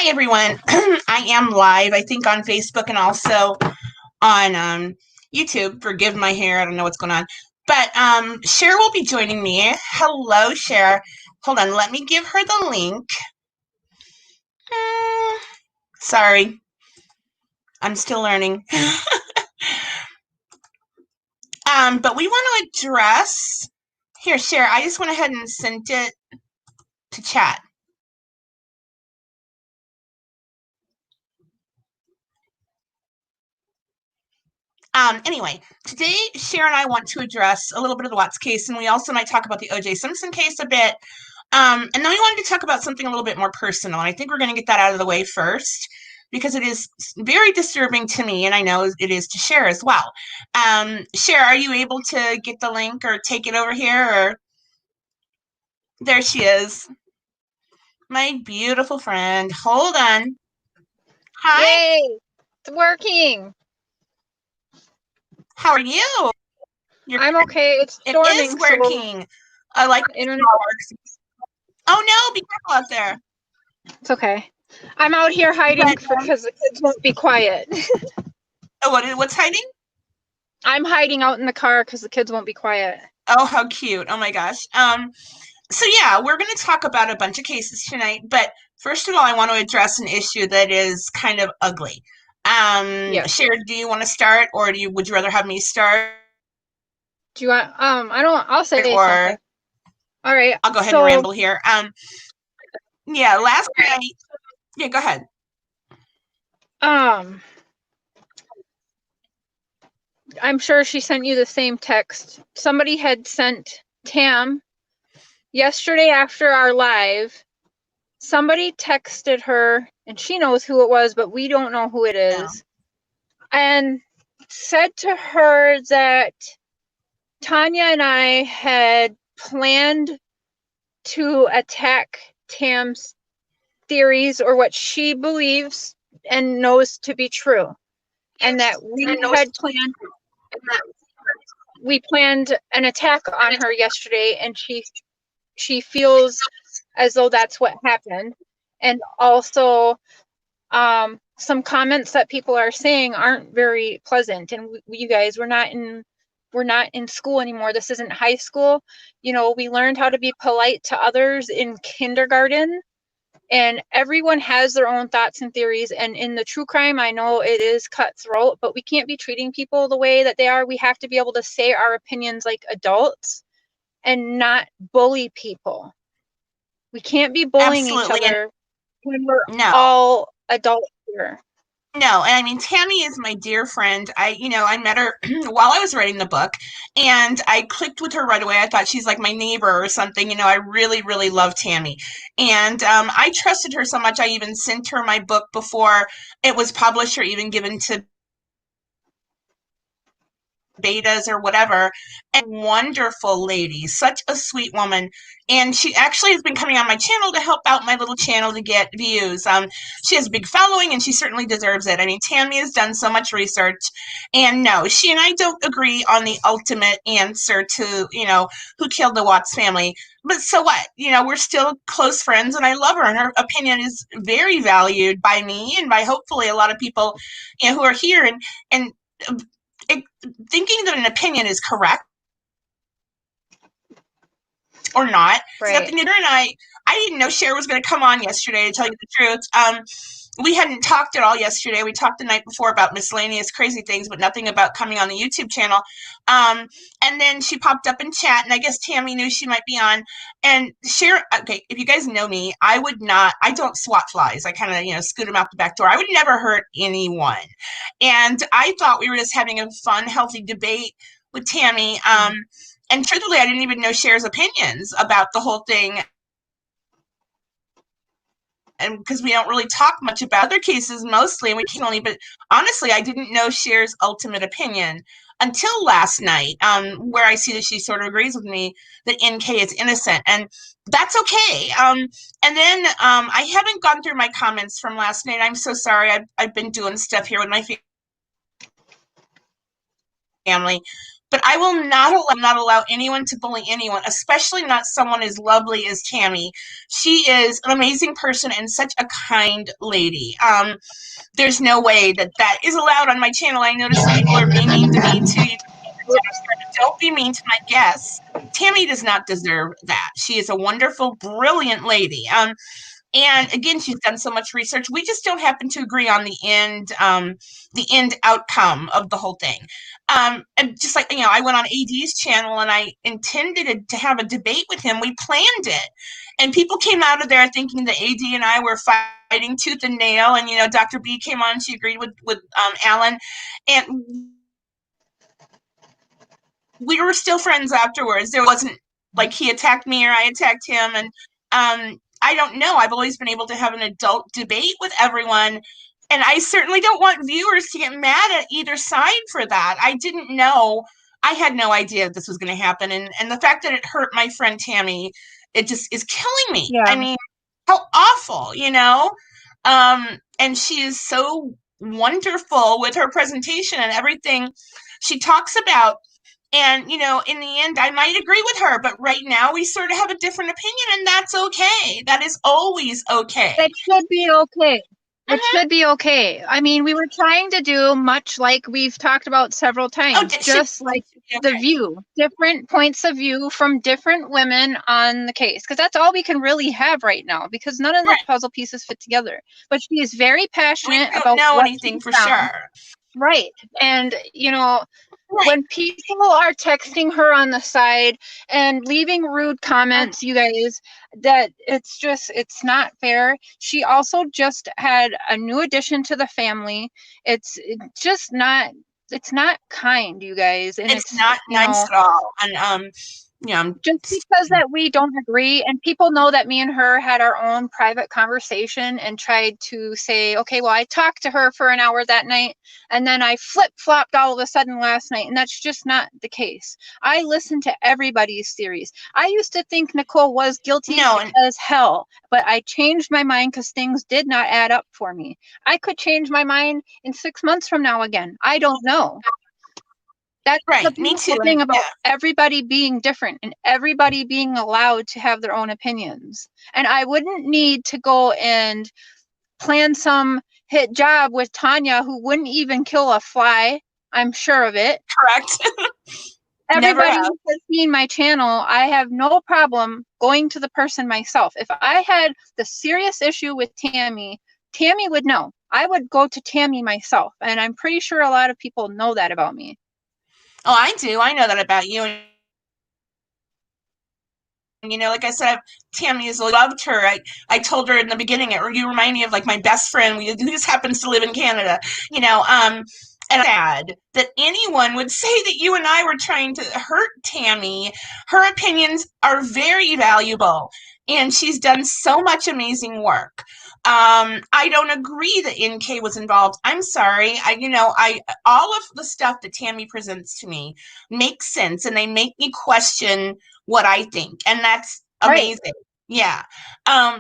Hi, everyone. I am live, I think, on Facebook and also on YouTube. Forgive my hair. I don't know what's going on. But Cher will be joining me. Hello, Cher. Hold on. Let me give her the link. Sorry. I'm still learning. But we want to address... Here, Cher, I just went ahead and sent it to chat. Anyway, today Cher and I want to address a little bit of the Watts case, and we also might talk about the OJ Simpson case a bit. And then we wanted to talk about something a little bit more personal, and I think we're going to get that out of the way first, because it is very disturbing to me, and I know it is to Cher as well. Cher, are you able to get the link or take it over here? Or there she is, my beautiful friend. Hold on. Hi. Yay! It's working. How are you? I'm okay. It's storming. It is working. I like internet works. Oh no! Be careful out there. It's okay. I'm out here hiding because the kids won't be quiet. Oh, what's hiding? I'm hiding out in the car because the kids won't be quiet. Oh, how cute! Oh my gosh. So yeah, we're going to talk about a bunch of cases tonight, but first of all, I want to address an issue that is kind of ugly. Yes. Cher, do you want to start, or would you rather have me start? Do you want? I'll say something. All right. I'll go ahead and ramble here. Yeah, last night. Yeah, go ahead. I'm sure she sent you the same text. Somebody had sent Tam yesterday after our live. Somebody texted her, and she knows who it was, but we don't know who it is, and said to her that Tanya and I had planned to attack Tam's theories, or what she believes and knows to be true, and that we planned an attack on her yesterday, and she feels as though that's what happened. And also some comments that people are saying aren't very pleasant. And you guys, we're not in school anymore. This isn't high school. You know, we learned how to be polite to others in kindergarten, and everyone has their own thoughts and theories. And in the true crime, I know it is cutthroat, but we can't be treating people the way that they are. We have to be able to say our opinions like adults and not bully people. We can't be bullying each other when we're all adults here. No, and I mean, Tammy is my dear friend. I met her while I was writing the book, and I clicked with her right away. I thought she's like my neighbor or something. You know, I really, really love Tammy. And I trusted her so much, I even sent her my book before it was published or even given to betas or whatever. And wonderful lady, such a sweet woman. And she actually has been coming on my channel to help out my little channel to get views. She has a big following, and she certainly deserves it. I mean, Tammy has done so much research, and no, she and I don't agree on the ultimate answer to, who killed the Watts family. But so what? We're still close friends, and I love her, and her opinion is very valued by me and by hopefully a lot of people, who are here and thinking that an opinion is correct or not. Right. Nothing to her and I didn't know Cher was going to come on yesterday, to tell you the truth. We hadn't talked at all yesterday. We talked the night before about miscellaneous crazy things, but nothing about coming on the YouTube channel. And then she popped up in chat, and I guess Tammy knew she might be on. And Cher, okay, if you guys know me, I don't swat flies. I kind of, scoot them out the back door. I would never hurt anyone. And I thought we were just having a fun, healthy debate with Tammy. And truthfully, I didn't even know Cher's opinions about the whole thing. And because we don't really talk much about other cases mostly, and we can only, but honestly, I didn't know Cher's ultimate opinion until last night, where I see that she sort of agrees with me that NK is innocent, and that's okay. And then I haven't gone through my comments from last night. I'm so sorry. I've been doing stuff here with my family. but I will not allow anyone to bully anyone, especially not someone as lovely as Tammy. She is an amazing person and such a kind lady. There's no way that that is allowed on my channel. I notice some people are being mean to me too. Don't be mean to my guests. Tammy does not deserve that. She is a wonderful, brilliant lady. And again, she's done so much research. We just don't happen to agree on the end outcome of the whole thing. And just like, I went on AD's channel and I intended to have a debate with him. We planned it. And people came out of there thinking that AD and I were fighting tooth and nail. And, Dr. B came on, she agreed with Alan. And we were still friends afterwards. There wasn't like he attacked me or I attacked him. And I don't know. I've always been able to have an adult debate with everyone. And I certainly don't want viewers to get mad at either side for that. I didn't know. I had no idea this was going to happen. And the fact that it hurt my friend Tammy, it just is killing me. Yeah. I mean, how awful, and she is so wonderful with her presentation and everything she talks about. And, in the end, I might agree with her, but right now we sort of have a different opinion, and that's okay. That is always okay. It should be okay. It should be okay. I mean, we were trying to do much like we've talked about several times, just like The View, different points of view from different women on the case, because that's all we can really have right now, because none of the puzzle pieces fit together. But she is very passionate about know anything for sure. Right. And, when people are texting her on the side and leaving rude comments, you guys, that it's not fair. She also just had a new addition to the family. It's not kind, you guys. And it's not nice at all. And just because that we don't agree, and people know that me and her had our own private conversation and tried to say, okay, well, I talked to her for an hour that night, and then I flip-flopped all of a sudden last night, and that's just not the case. I listened to everybody's theories. I used to think Nicole was guilty as hell, but I changed my mind because things did not add up for me. I could change my mind in 6 months from now again. I don't know. That's the beautiful thing about everybody being different and everybody being allowed to have their own opinions. And I wouldn't need to go and plan some hit job with Tanya, who wouldn't even kill a fly. I'm sure of it. Correct. Everybody who has seen my channel, I have no problem going to the person myself. If I had the serious issue with Tammy, Tammy would know. I would go to Tammy myself. And I'm pretty sure a lot of people know that about me. Oh, I do. I know that about you. And, like I said, Tammy has loved her. I told her in the beginning, you remind me of like my best friend who just happens to live in Canada, and I'm sad that anyone would say that you and I were trying to hurt Tammy. Her opinions are very valuable, and she's done so much amazing work. I don't agree that NK was involved. I'm sorry. All of the stuff that Tammy presents to me makes sense, and they make me question what I think, and that's amazing. Right. Yeah,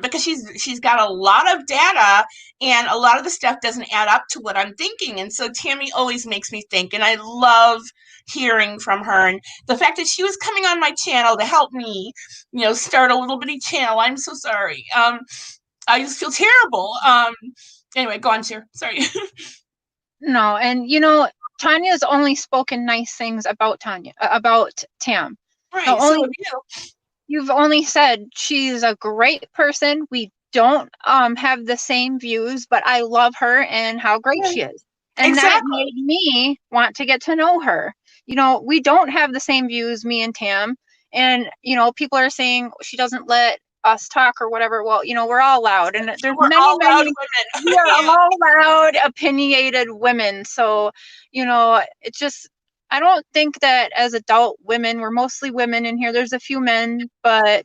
because she's got a lot of data, and a lot of the stuff doesn't add up to what I'm thinking, and so Tammy always makes me think, and I love hearing from her. And the fact that she was coming on my channel to help me, start a little bitty channel. I'm so sorry. I just feel terrible. Anyway, go on, Cher. Sorry. No, and Tanya's only spoken nice things about Tam. Right. So you've only said she's a great person. We don't have the same views, but I love her and how great she is. And that made me want to get to know her. We don't have the same views, me and Tam. And, people are saying she doesn't let us talk or whatever. Well, we're all loud, and there's many we are all loud, opinionated women. So, it's just, I don't think that as adult women, we're mostly women in here. There's a few men, but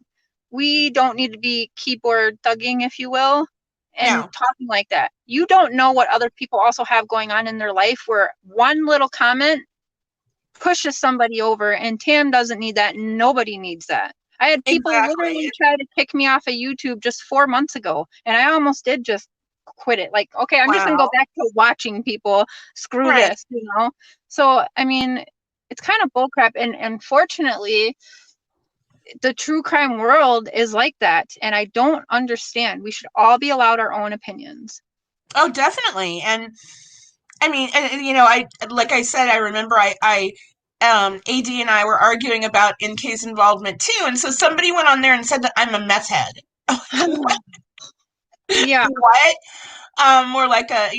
we don't need to be keyboard thugging, if you will, and talking like that. You don't know what other people also have going on in their life, where one little comment pushes somebody over, and Tam doesn't need that. Nobody needs that. I had people literally try to kick me off of YouTube just 4 months ago, and I almost did just quit it. Like, okay, I'm just gonna go back to watching people. Screw this, So, I mean, it's kind of bullcrap. And unfortunately, the true crime world is like that. And I don't understand. We should all be allowed our own opinions. Oh, definitely. And I mean, I like I said, I remember AD and I were arguing about NK's involvement too, and so somebody went on there and said that I'm a meth head. Yeah. What? More like a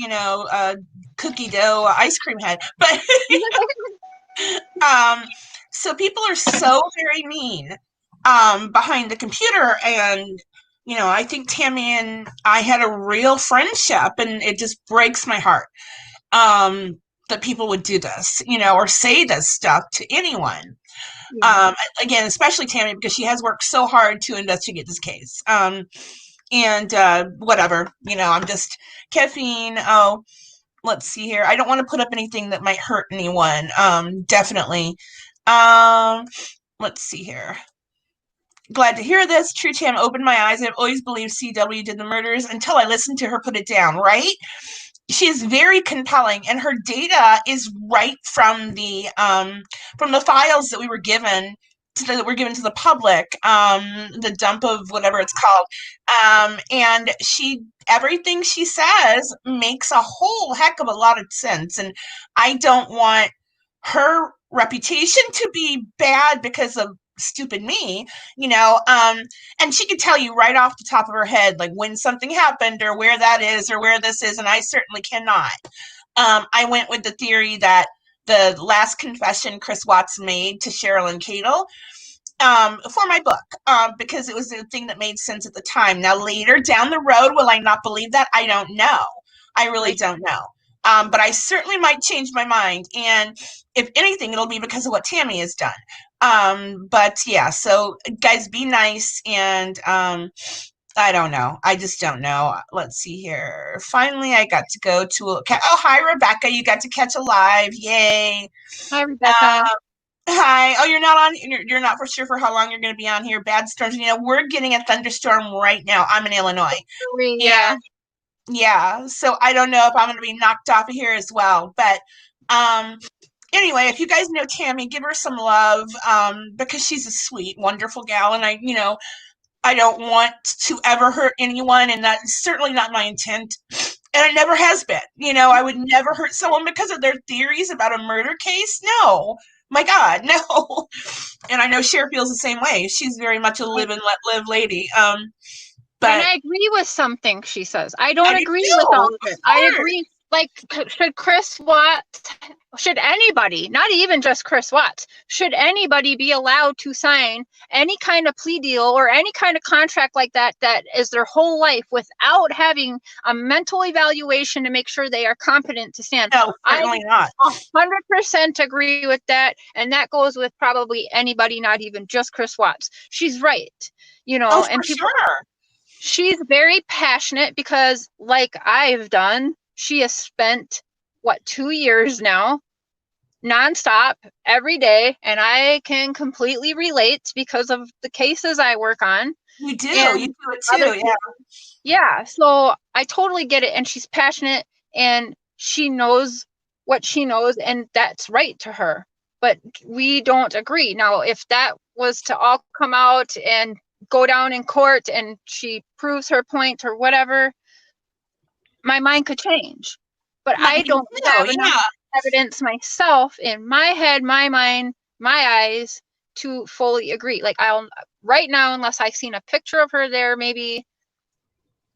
cookie dough ice cream head. But so people are so very mean behind the computer, and I think Tammy and I had a real friendship, and it just breaks my heart that people would do this, or say this stuff to anyone. Yeah. Again, especially Tammy, because she has worked so hard to investigate this case. And whatever, I'm just caffeine. Oh, let's see here. I don't want to put up anything that might hurt anyone. Definitely. Let's see here. Glad to hear this. True Tam opened my eyes. I've always believed CW did the murders until I listened to her put it down, right? She is very compelling, and her data is right from the files that we were given to the public, the dump of whatever it's called, and everything she says makes a whole heck of a lot of sense, and I don't want her reputation to be bad because of stupid me, and she could tell you right off the top of her head, like when something happened or where that is or where this is, and I certainly cannot. I went with the theory that the last confession Chris Watts made to Cheryl and Cadel for my book, because it was the thing that made sense at the time. Now, later down the road, will I not believe that? I don't know. I really don't know. But I certainly might change my mind. And if anything, it'll be because of what Tammy has done. But yeah, so guys, be nice. And I don't know. I just don't know. Let's see here. Finally, I got to go to oh, hi, Rebecca. You got to catch a live. Yay. Hi, Rebecca. Hi. Oh, you're not on. You're not for sure for how long you're going to be on here. Bad storms. We're getting a thunderstorm right now. I'm in Illinois. Yeah. Yeah. So I don't know if I'm going to be knocked off of here as well. But anyway, if you guys know Tammy, give her some love, because she's a sweet, wonderful gal, and I don't want to ever hurt anyone, and that's certainly not my intent. And it never has been. I would never hurt someone because of their theories about a murder case. No. My God, no. And I know Cher feels the same way. She's very much a live and let live lady. But and I agree with some things she says. I don't agree with all of it. I agree. Like, should anybody, not even just Chris Watts, should anybody be allowed to sign any kind of plea deal or any kind of contract like that is their whole life without having a mental evaluation to make sure they are competent to stand? No, certainly not. 100% agree with that. And that goes with probably anybody, not even just Chris Watts. She's right. Oh, and for sure. She's very passionate because, like I've done, she has spent, 2 years now, nonstop, every day, and I can completely relate because of the cases I work on. You do. You do it too, yeah. Yeah, so I totally get it, and she's passionate, and she knows what she knows, and that's right to her. But we don't agree. Now, if that was to all come out and go down in court and she proves her point or whatever, my mind could change. But I don't have enough evidence myself in my head, my mind, my eyes to fully agree. Like, right now, unless I've seen a picture of her there, maybe,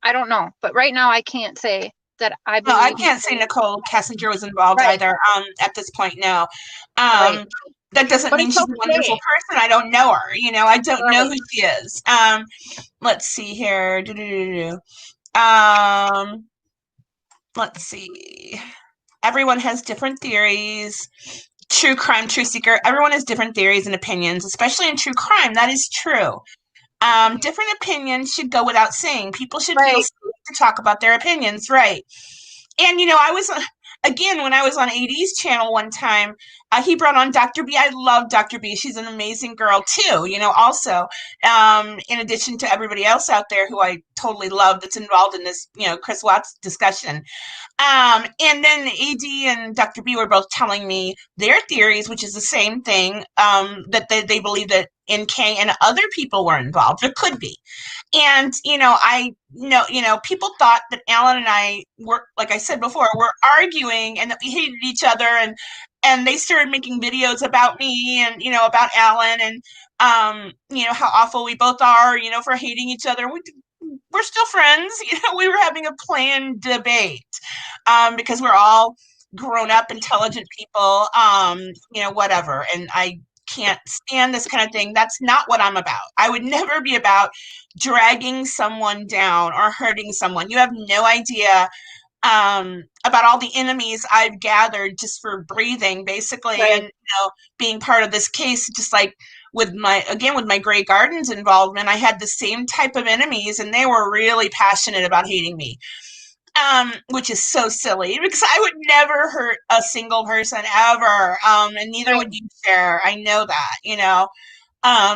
I don't know. But right now I can't say that I believe. No, I can't say Nicole Kessinger was involved either, at this point, no. That doesn't mean she's a wonderful person. I don't know her. I don't know who she is. Let's see here. Let's see. Everyone has different theories. True crime, true seeker. Everyone has different theories and opinions, especially in true crime. That is true. Different opinions should go without saying. People should feel safe to talk about their opinions, right? And I was, again, when I was on AD's channel one time, He brought on Dr. B. I love Dr. B. She's an amazing girl too, also, in addition to everybody else out there who I totally love that's involved in this, Chris Watts discussion. And then AD and Dr. B were both telling me their theories, which is the same thing, that they believe that NK and other people were involved. There could be. And, I know, people thought that Alan and I were, like I said before, were arguing and that we hated each other, and they started making videos about me and, about Alan, and, how awful we both are, for hating each other. We're still friends. We were having a planned debate, because we're all grown up, intelligent people, whatever. And I can't stand this kind of thing. That's not what I'm about. I would never be about dragging someone down or hurting someone. You have no idea, about all the enemies I've gathered just for breathing, basically, Right. and being part of this case. Just like with my Grey Gardens involvement, I had the same type of enemies, and they were really passionate about hating me. Which is so silly because I would never hurt a single person ever, and neither Right. would you, Cher. I know that.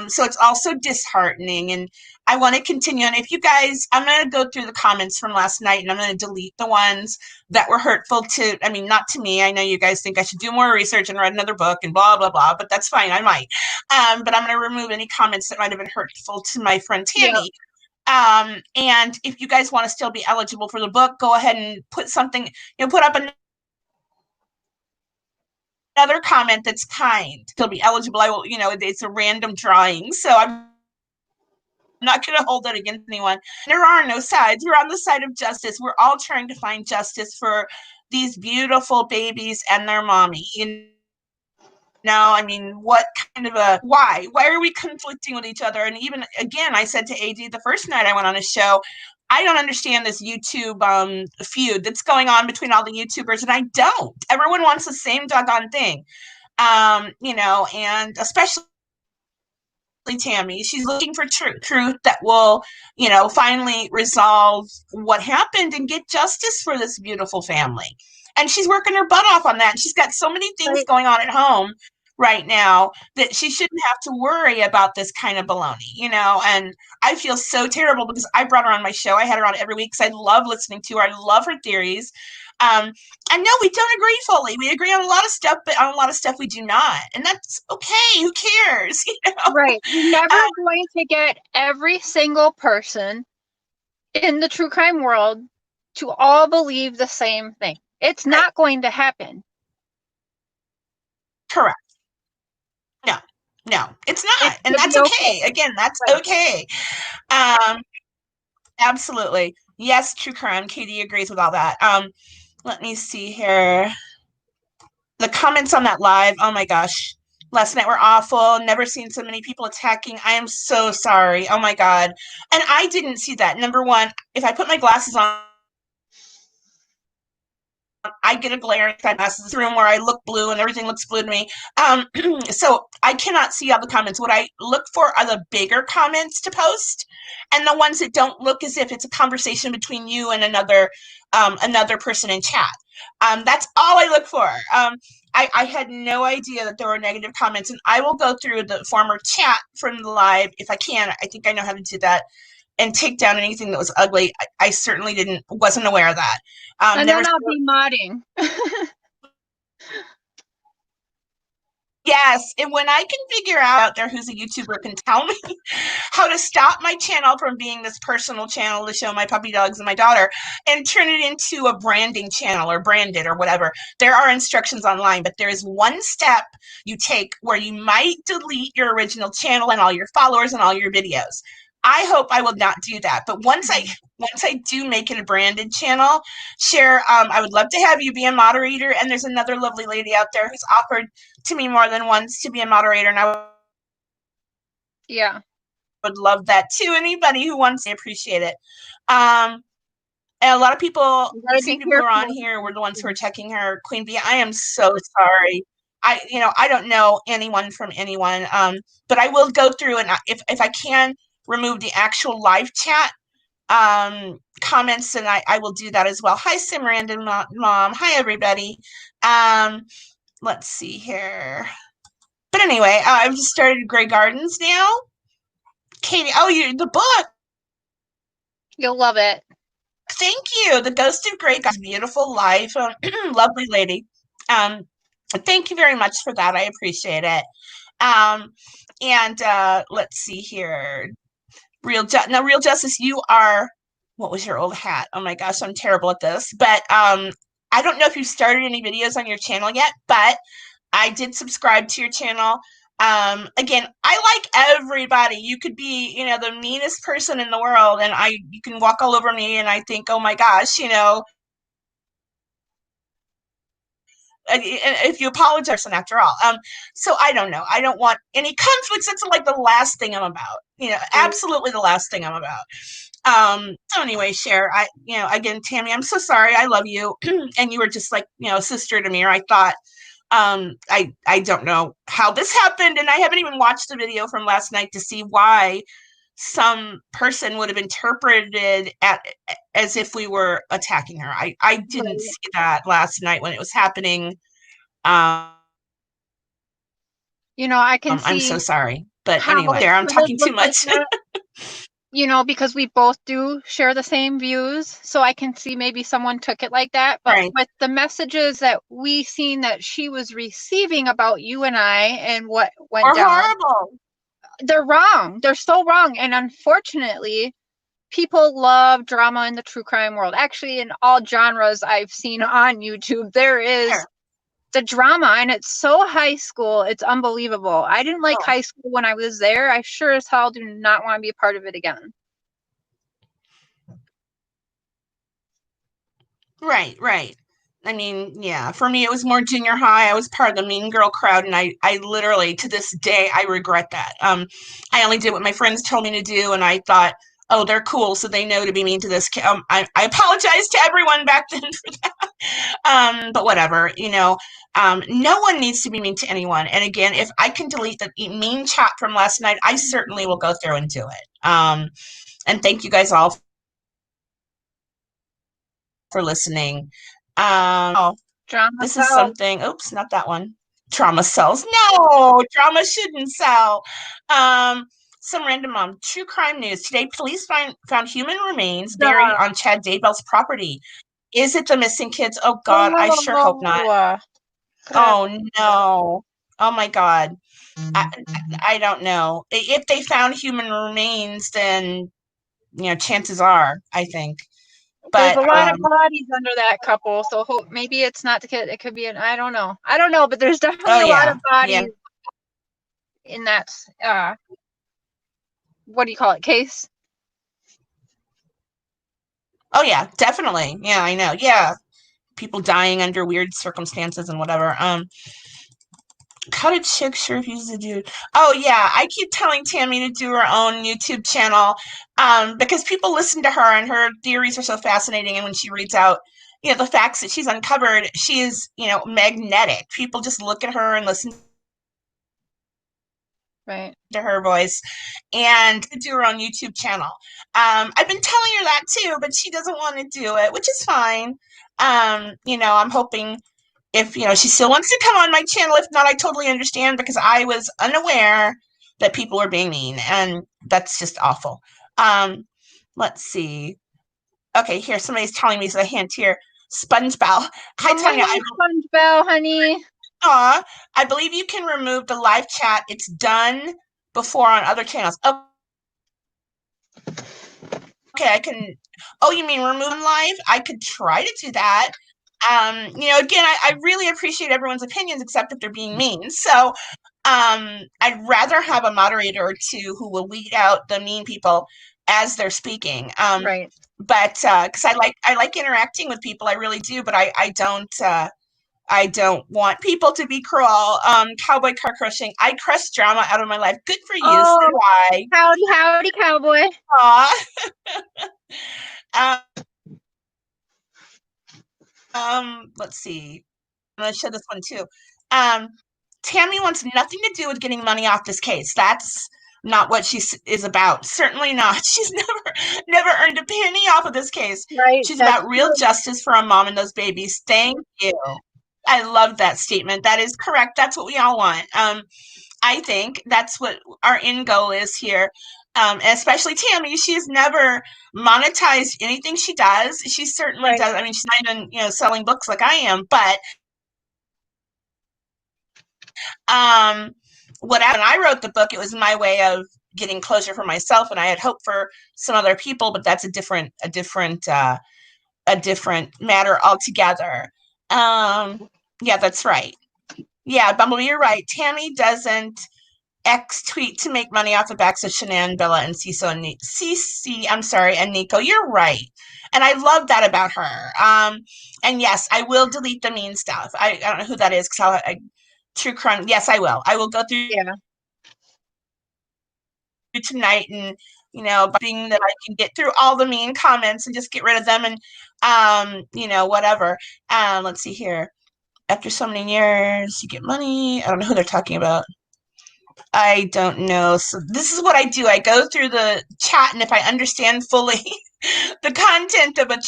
So it's also disheartening, and I want to continue. And if you guys, I'm going to go through the comments from last night, and I'm going to delete the ones that were hurtful to, I mean, not to me. I know you guys think I should do more research and write another book and blah, blah, blah, but that's fine. I might. But I'm going to remove any comments that might have been hurtful to my friend Yep. Tammy. And if you guys want to still be eligible for the book, go ahead and put something, put up another comment that's kind. Still be eligible. I will, it's a random drawing. So I'm not going to hold that against anyone. There are no sides. We're on the side of justice. We're all trying to find justice for these beautiful babies and their mommy. I mean, what kind of why are we conflicting with each other? And even again, I said to AD the first night I went on a show, I don't understand this YouTube feud that's going on between all the YouTubers, and I don't. Everyone wants the same doggone thing. And especially Tammy, she's looking for truth that will, finally resolve what happened and get justice for this beautiful family. And she's working her butt off on that. And she's got so many things Right. going on at home right now that she shouldn't have to worry about this kind of baloney, and I feel so terrible because I brought her on my show. I had her on every week because I love listening to her. I love her theories. I know we don't agree fully. We agree on a lot of stuff, but on a lot of stuff we do not. And that's okay. Who cares? Right. You're never going to get every single person in the true crime world to all believe the same thing. It's not going to happen. Correct. No, it's not. And that's okay. Again, that's Right. okay. Um, absolutely. Yes, true crime. Katie agrees with all that. Let me see here. The comments on that live, oh my gosh. Last night were awful. Never seen so many people attacking. I am so sorry. Oh my God. And I didn't see that. Number one, if I put my glasses on, I get a glare inside this room where I look blue and everything looks blue to me. So I cannot see all the comments. What I look for are the bigger comments to post, and the ones that don't look as if it's a conversation between you and another person in chat. That's all I look for. I had no idea that there were negative comments, and I will go through the former chat from the live if I can. I think I know how to do that, and take down anything that was ugly. I certainly wasn't aware of that. And then I'll be modding. Yes, and when I can figure out there who's a YouTuber can tell me how to stop my channel from being this personal channel to show my puppy dogs and my daughter and turn it into a branding channel or branded or whatever, there are instructions online, but there is one step you take where you might delete your original channel and all your followers and all your videos. I hope I will not do that. But once I do make it a branded channel, Cher, I would love to have you be a moderator. And there's another lovely lady out there who's offered to me more than once to be a moderator, and I would love that too. Anybody who wants to appreciate it. And a lot of people, the same people who are on here were the ones who are checking her. Queen Bee, I am so sorry. I don't know anyone from anyone, but I will go through and if I can remove the actual live chat comments, and I will do that as well. Hi, Simrand and Mom. Hi, everybody. let's see here. But anyway, I've just started Grey Gardens now. Katie, the book. You'll love it. Thank you. The Ghost of Grey Gardens, Beautiful Life. Lovely lady. Thank you very much for that. I appreciate it. And let's see here. Real Justice, you are, what was your old hat? Oh my gosh, I'm terrible at this. But I don't know if you've started any videos on your channel yet, but I did subscribe to your channel. Again, I like everybody. You could be, the meanest person in the world, and you can walk all over me, and I think, oh my gosh, if you apologize, and after all, so I don't know. I don't want any conflicts. That's like the last thing I'm about. Absolutely the last thing I'm about. So anyway, Cher, again, Tammy, I'm so sorry. I love you, and you were just like, a sister to me. Or I thought. I don't know how this happened, and I haven't even watched the video from last night to see why some person would have interpreted as if we were attacking her. I didn't see that last night when it was happening. I can see. I'm so sorry, but anyway, I'm talking too much. Because we both do share the same views, so I can see maybe someone took it like that. But right. With the messages that we seen that she was receiving about you and I and what went down, horrible. They're wrong. They're so wrong. And unfortunately, people love drama in the true crime world. Actually, in all genres I've seen on YouTube, there is the drama, and it's so high school. It's unbelievable. I didn't like high school when I was there. I sure as hell do not want to be a part of it again. Right. I mean, yeah, for me, it was more junior high. I was part of the mean girl crowd, and I literally, to this day, I regret that. I only did what my friends told me to do, and I thought, oh, they're cool, so they know to be mean to this kid. I apologize to everyone back then for that. But whatever, no one needs to be mean to anyone. And again, if I can delete the mean chat from last night, I certainly will go through and do it. And thank you guys all for listening. This is something. Oops, not that one. Trauma sells. No, trauma shouldn't sell. Some random true crime news today. Police found human remains buried on Chad Daybell's property. Is it the missing kids? Oh God, I sure hope not. Oh no. Oh my God. I don't know. If they found human remains, then chances are, I think. But there's a lot of bodies under that couple, so maybe it's not the kid. It could be I don't know, but there's definitely a lot of bodies in that. What do you call it? Case. Oh yeah, definitely. Yeah, I know. Yeah, people dying under weird circumstances and whatever. How did Chick sure refuse to do? Oh yeah, I keep telling Tammy to do her own YouTube channel, because people listen to her and her theories are so fascinating. And when she reads out, the facts that she's uncovered, she is, magnetic. People just look at her and listen to her voice, and do her own YouTube channel. I've been telling her that too, but she doesn't want to do it, which is fine. I'm hoping. If, she still wants to come on my channel. If not, I totally understand, because I was unaware that people were being mean, and that's just awful. Let's see. Okay, here, somebody's telling me, a hint here. SpongeBob. Hi, Tanya. SpongeBob, honey. Aw, I believe you can remove the live chat. It's done before on other channels. Oh. Okay, I can. Oh, you mean remove live? I could try to do that. Again, I really appreciate everyone's opinions, except if they're being mean. So I'd rather have a moderator or two who will weed out the mean people as they're speaking. Right. But because I like interacting with people, I really do. But I don't want people to be cruel. Cowboy car crushing. I crush drama out of my life. Good for you. Oh, so do I. Howdy, cowboy. Aw. Let's see. I'm going to show this one too. Tammy wants nothing to do with getting money off this case. That's not what she is about. Certainly not. She's never earned a penny off of this case. Right. She's about real justice for a mom and those babies. Thank you. I love that statement. That is correct. That's what we all want. I think that's what our end goal is here. Especially Tammy, she's never monetized anything she does. She certainly Right. does. I mean, she's not even, selling books like I am, but um, whatever. When I wrote the book, it was my way of getting closure for myself, and I had hope for some other people, but that's a different matter altogether. Yeah, that's right. Yeah, Bumblebee, you're right. Tammy doesn't X tweet to make money off the backs of Shanann, Bella, and Cece, I'm sorry, and Nico. You're right. And I love that about her. And yes, I will delete the mean stuff. I don't know who that is because True Crime. Yes, I will. I will go through Yeah. tonight and being that I can get through all the mean comments and just get rid of them and whatever. Let's see here. After so many years, you get money. I don't know who they're talking about. I don't know. So this is what I do. I go through the chat, and if I understand fully the content of a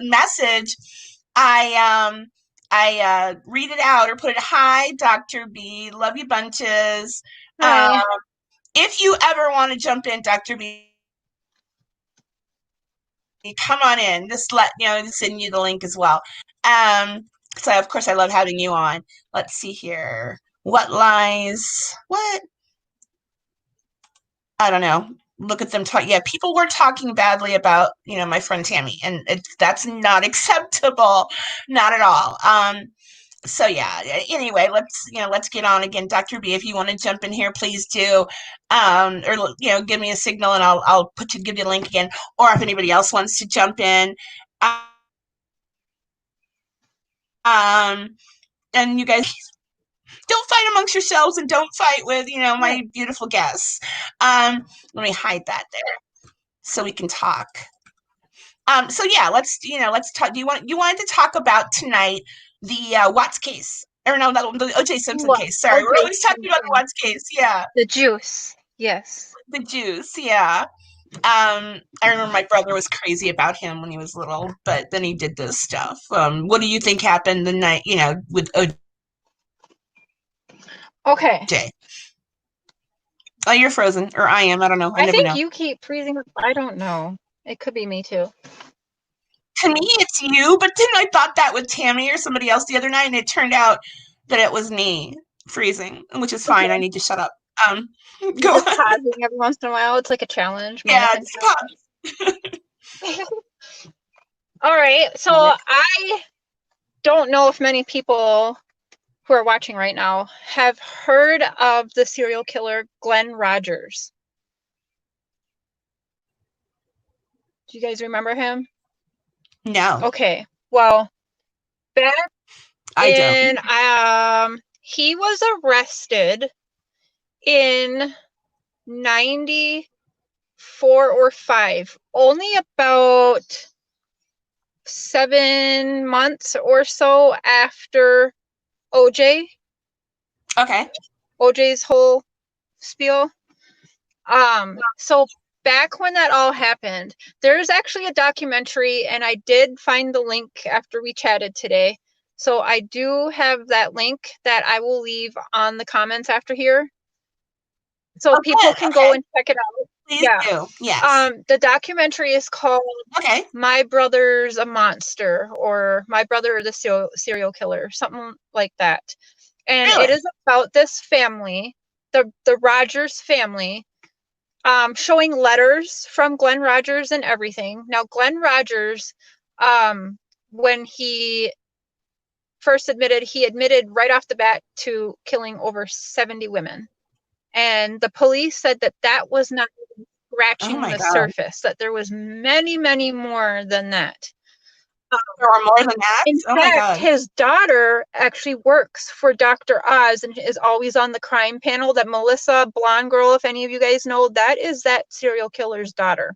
message, I read it out or put it. Hi, Dr. B. Love you bunches. Hi. If you ever want to jump in, Dr. B, come on in. Just send you the link as well. So of course I love having you on. Let's see here. What lies? What? I don't know. Look at them talk. Yeah, people were talking badly about my friend Tammy, and that's not acceptable, not at all. So yeah. Anyway, let's get on again, Dr. B. If you want to jump in here, please do, or give me a signal, and I'll give you a link again. Or if anybody else wants to jump in, and you guys don't fight amongst yourselves, and don't fight with my beautiful guests. Let me hide that there so we can talk. So yeah, let's talk. You wanted to talk about tonight the Watts case, or no, the OJ Simpson case. Sorry, we're always talking about the Watts case. Yeah, the juice. Yes, the juice. Yeah. I remember my brother was crazy about him when he was little, but then he did this stuff. What do you think happened the night with OJ? okay. Oh, you're frozen, or I am. I don't know. I never think know. you keep freezing. I don't know. It could be me too. To me, it's you, but then I thought that with Tammy or somebody else the other night, and it turned out that it was me freezing, which is fine. I need to shut up. Go Just on. pausing every once in a while. It's like a challenge. Yeah, just pause. All right. So I don't know if many people who are watching right now have heard of the serial killer Glenn Rogers. Do you guys remember him? No. Okay. Well, back I don't. He was arrested in 94 or 5, only about 7 months or so after OJ. Okay. OJ's whole spiel. So back when that all happened, there's actually a documentary, and I did find the link after we chatted today. So I do have that link that I will leave on the comments after here. So people can go and check it out. Please do. Yes. The documentary is called My Brother's a Monster, or My Brother the Serial Killer, something like that. And it is about this family, the Rogers family, showing letters from Glenn Rogers and everything. Now, Glenn Rogers, when he first admitted right off the bat to killing over 70 women. And the police said that was not scratching the surface, that there was many, many more than that. There are more than that? In fact, his daughter actually works for Dr. Oz and is always on the crime panel. That Melissa, blonde girl, if any of you guys know, that is that serial killer's daughter.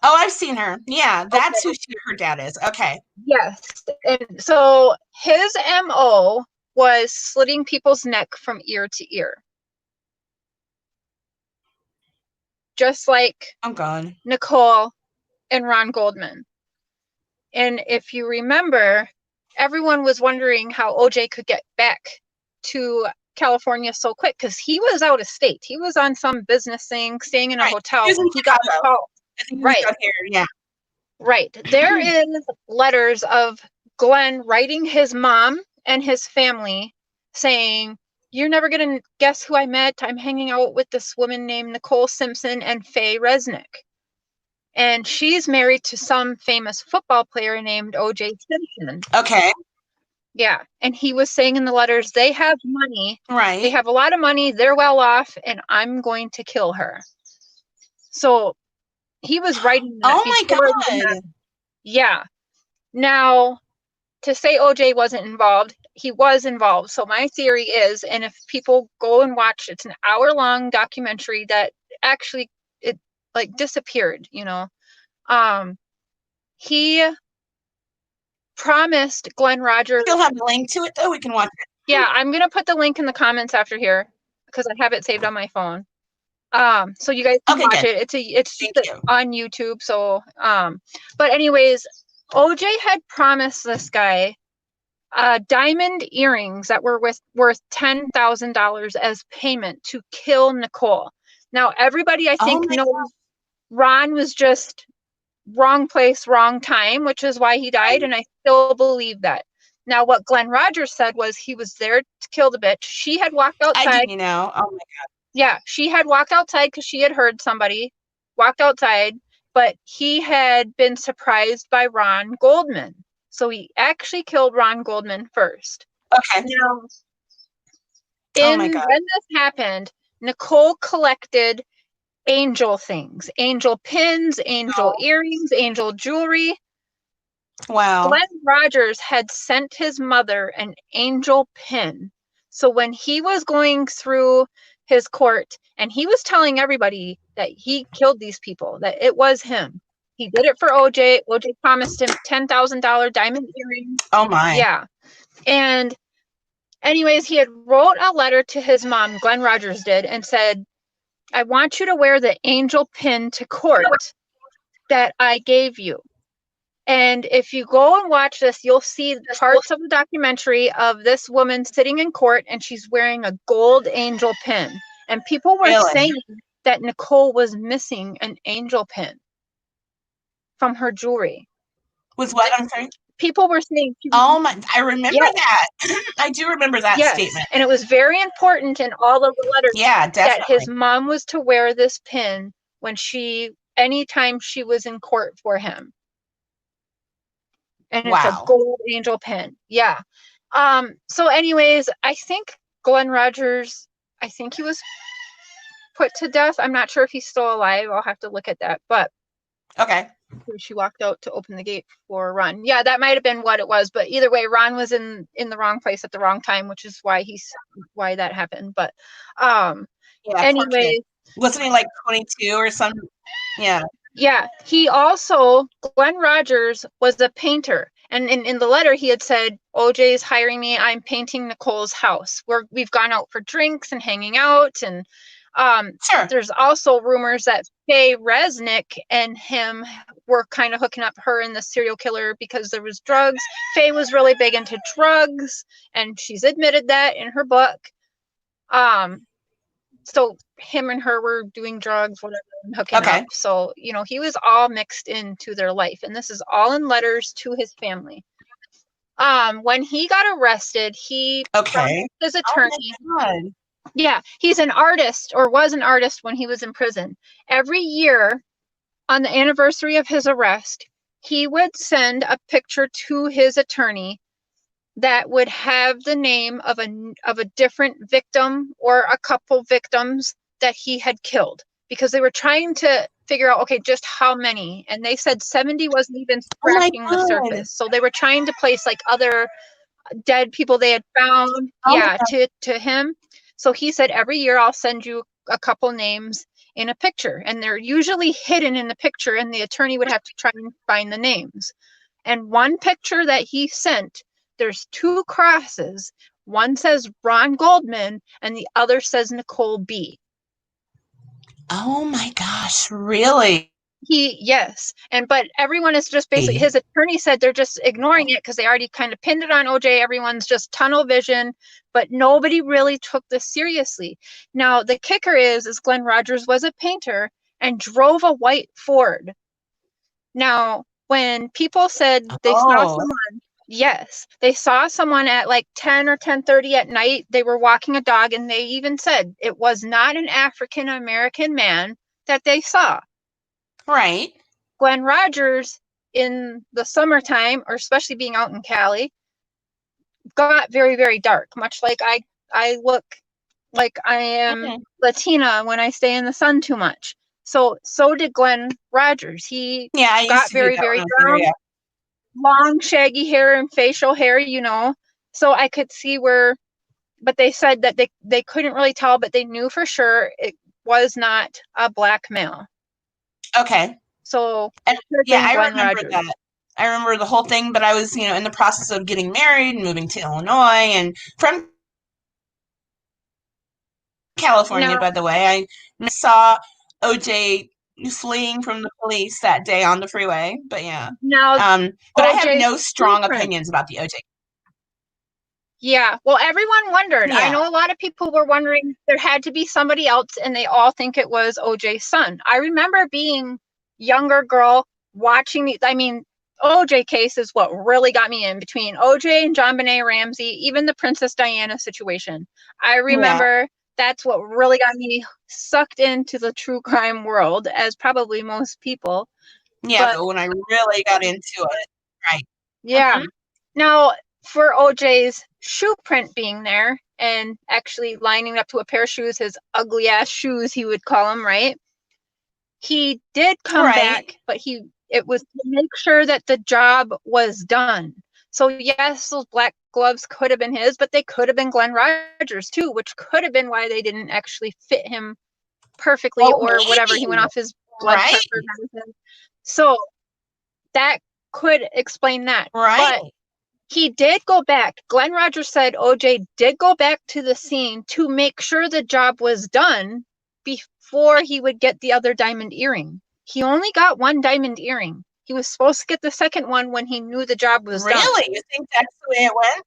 Oh, I've seen her. Yeah, that's who her dad is. Okay. Yes. And so his MO was slitting people's neck from ear to ear. Just like Nicole and Ron Goldman. And if you remember, everyone was wondering how OJ could get back to California so quick, because he was out of state. He was on some business thing, staying in a hotel. He was in He got a Chicago. call. I think he Right. was out here, yeah. Right. There is letters of Glenn writing his mom and his family saying, "You're never going to guess who I met. I'm hanging out with this woman named Nicole Simpson and Faye Resnick. And she's married to some famous football player named OJ Simpson." Okay. Yeah. And he was saying in the letters, they have money. Right. They have a lot of money. They're well off, and I'm going to kill her. So he was writing that. Oh my God. Yeah. Now, to say OJ wasn't involved, he was involved. So my theory is, and if people go and watch, it's an hour-long documentary that actually it like disappeared, you know. He promised Glenn Rogers. You'll have a link to it though. We can watch it. Yeah, I'm gonna put the link in the comments after here because I have it saved on my phone. So you guys can watch it. It's just on YouTube. So but anyways, OJ had promised this guy diamond earrings that were worth $10,000 as payment to kill Nicole. Now everybody I think knows Ron was just wrong place, wrong time, which is why he died, and I still believe that. Now, what Glenn Rogers said was he was there to kill the bitch. She had walked outside. I didn't know. Oh my God. Yeah, she had walked outside because she had heard somebody walked outside, but he had been surprised by Ron Goldman. So he actually killed Ron Goldman first. Okay. Now, when this happened, Nicole collected angel things, angel pins, angel earrings, angel jewelry. Wow. Glenn Rogers had sent his mother an angel pin. So when he was going through his court and he was telling everybody that he killed these people, that it was him. He did it for OJ. OJ promised him $10,000 diamond earrings. Oh my. Yeah. And anyways, he had wrote a letter to his mom, Glenn Rogers did, and said, "I want you to wear the angel pin to court that I gave you." And if you go and watch this, you'll see parts of the documentary of this woman sitting in court, and she's wearing a gold angel pin. And people were saying that Nicole was missing an angel pin from her jewelry. Was what? I'm sorry? People were saying. Oh my, I remember that. I do remember that statement. And it was very important in all of the letters. Yeah, definitely. That his mom was to wear this pin when anytime she was in court for him. And it's a gold angel pin. Yeah. So anyways, I think Glenn Rogers, I think he was put to death. I'm not sure if he's still alive. I'll have to look at that. But okay. She walked out to open the gate for Ron. Yeah, that might have been what it was. But either way, Ron was in the wrong place at the wrong time, which is why that happened. But anyway. Wasn't he like 22 or something? Yeah. Yeah, Glenn Rogers was a painter. And in the letter, he had said, OJ's hiring me. I'm painting Nicole's house. We've gone out for drinks and hanging out. And there's also rumors that Faye Resnick and him were kind of hooking up, her and the serial killer, because there was drugs. Faye was really big into drugs, and she's admitted that in her book. So him and her were doing drugs, whatever, and hooking up. So, he was all mixed into their life. And this is all in letters to his family. When he got arrested, he promised his attorney. Oh yeah, he's an artist, or was an artist when he was in prison. Every year, on the anniversary of his arrest, he would send a picture to his attorney that would have the name of a different victim or a couple victims that he had killed, because they were trying to figure out, okay, just how many. And they said 70 wasn't even scratching the surface. So they were trying to place like other dead people they had found, to him. So he said, every year I'll send you a couple names in a picture, and they're usually hidden in the picture, and the attorney would have to try and find the names. And one picture that he sent, there's two crosses. One says Ron Goldman, and the other says Nicole B. Oh my gosh, really? Yes. But everyone is just basically, his attorney said they're just ignoring it because they already kind of pinned it on OJ. Everyone's just tunnel vision, but nobody really took this seriously. Now, the kicker is Glenn Rogers was a painter and drove a white Ford. Now, when people said they saw someone, yes, they saw someone at like 10 or 10:30 at night. They were walking a dog, and they even said it was not an African American man that they saw. Right. Glenn Rogers in the summertime, or especially being out in Cali, got very, very dark, much like I look like I am Latina when I stay in the sun too much. So did Glenn Rogers. He got very, very brown, long, shaggy hair and facial hair, So I could see where, but they said that they couldn't really tell, but they knew for sure it was not a black male. Okay. So I remember that. I remember the whole thing, but I was, in the process of getting married and moving to Illinois and from California, by the way. I saw OJ fleeing from the police that day on the freeway, but yeah. But I have no strong opinions about the OJ. Yeah, well, everyone wondered. I know a lot of people were wondering there had to be somebody else, and they all think it was OJ's son. I remember being younger girl watching OJ case is what really got me in, between OJ and JonBenet Ramsey, even the Princess Diana situation. I remember that's what really got me sucked into the true crime world, as probably most people. Yeah, but when I really got into it, right. Yeah. Now, for OJ's shoe print being there and actually lining up to a pair of shoes, his ugly ass shoes, he would call them, right? He did come back, but it was to make sure that the job was done. So yes, those black gloves could have been his, but they could have been Glenn Rogers too, which could have been why they didn't actually fit him perfectly, or whatever. He went off his blood pressure medicine. So that could explain that. Right. But he did go back. Glenn Rogers said OJ did go back to the scene to make sure the job was done before he would get the other diamond earring. He only got one diamond earring. He was supposed to get the second one when he knew the job was done. Really? You think that's the way it went?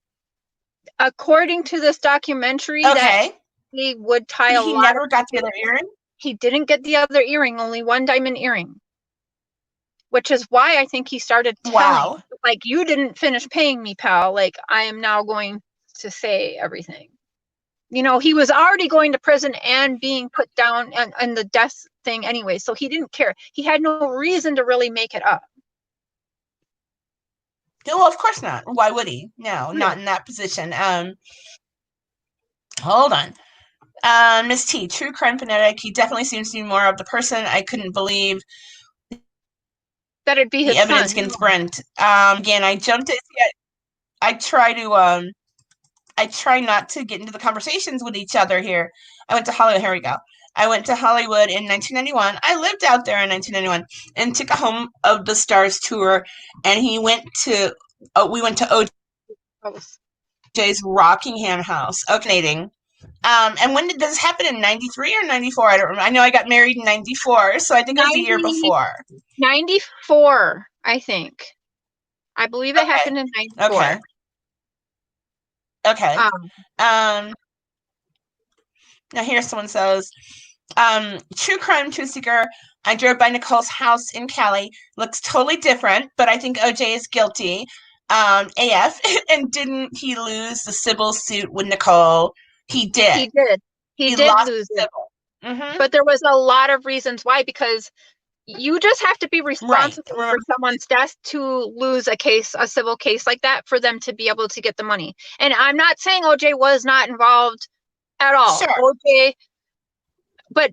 According to this documentary, that he would tie a lot. He never got the other earring? He didn't get the other earring, only one diamond earring. Which is why I think he started telling, like, you didn't finish paying me, pal. Like, I am now going to say everything. He was already going to prison and being put down and the death thing anyway, so he didn't care. He had no reason to really make it up. Well, of course not. Why would he? No, not in that position. Hold on. Miss T, true crime fanatic. He definitely seems to be more of the person. I couldn't believe that it'd be his evidence son. against Brent. Again, I jumped in. I try not to get into the conversations with each other here. I went to Hollywood. Here we go. I went to Hollywood in 1991. I lived out there in 1991 and took a Home of the Stars tour. And we went to OJ's Rockingham house, Canadian. And when did this happen? In 93 or 94? I don't remember. I know I got married in 94, so I think it was the year before. 94, I think. I believe it happened in 94. Okay. Now here someone says, true crime, true seeker. I drove by Nicole's house in Cali. Looks totally different, but I think OJ is guilty. AF. And didn't he lose the civil suit with Nicole? He did. He did lose it. But there was a lot of reasons why, because you just have to be responsible for someone's death to lose a civil case like that, for them to be able to get the money. And I'm not saying OJ was not involved at all. Sure. OJ, but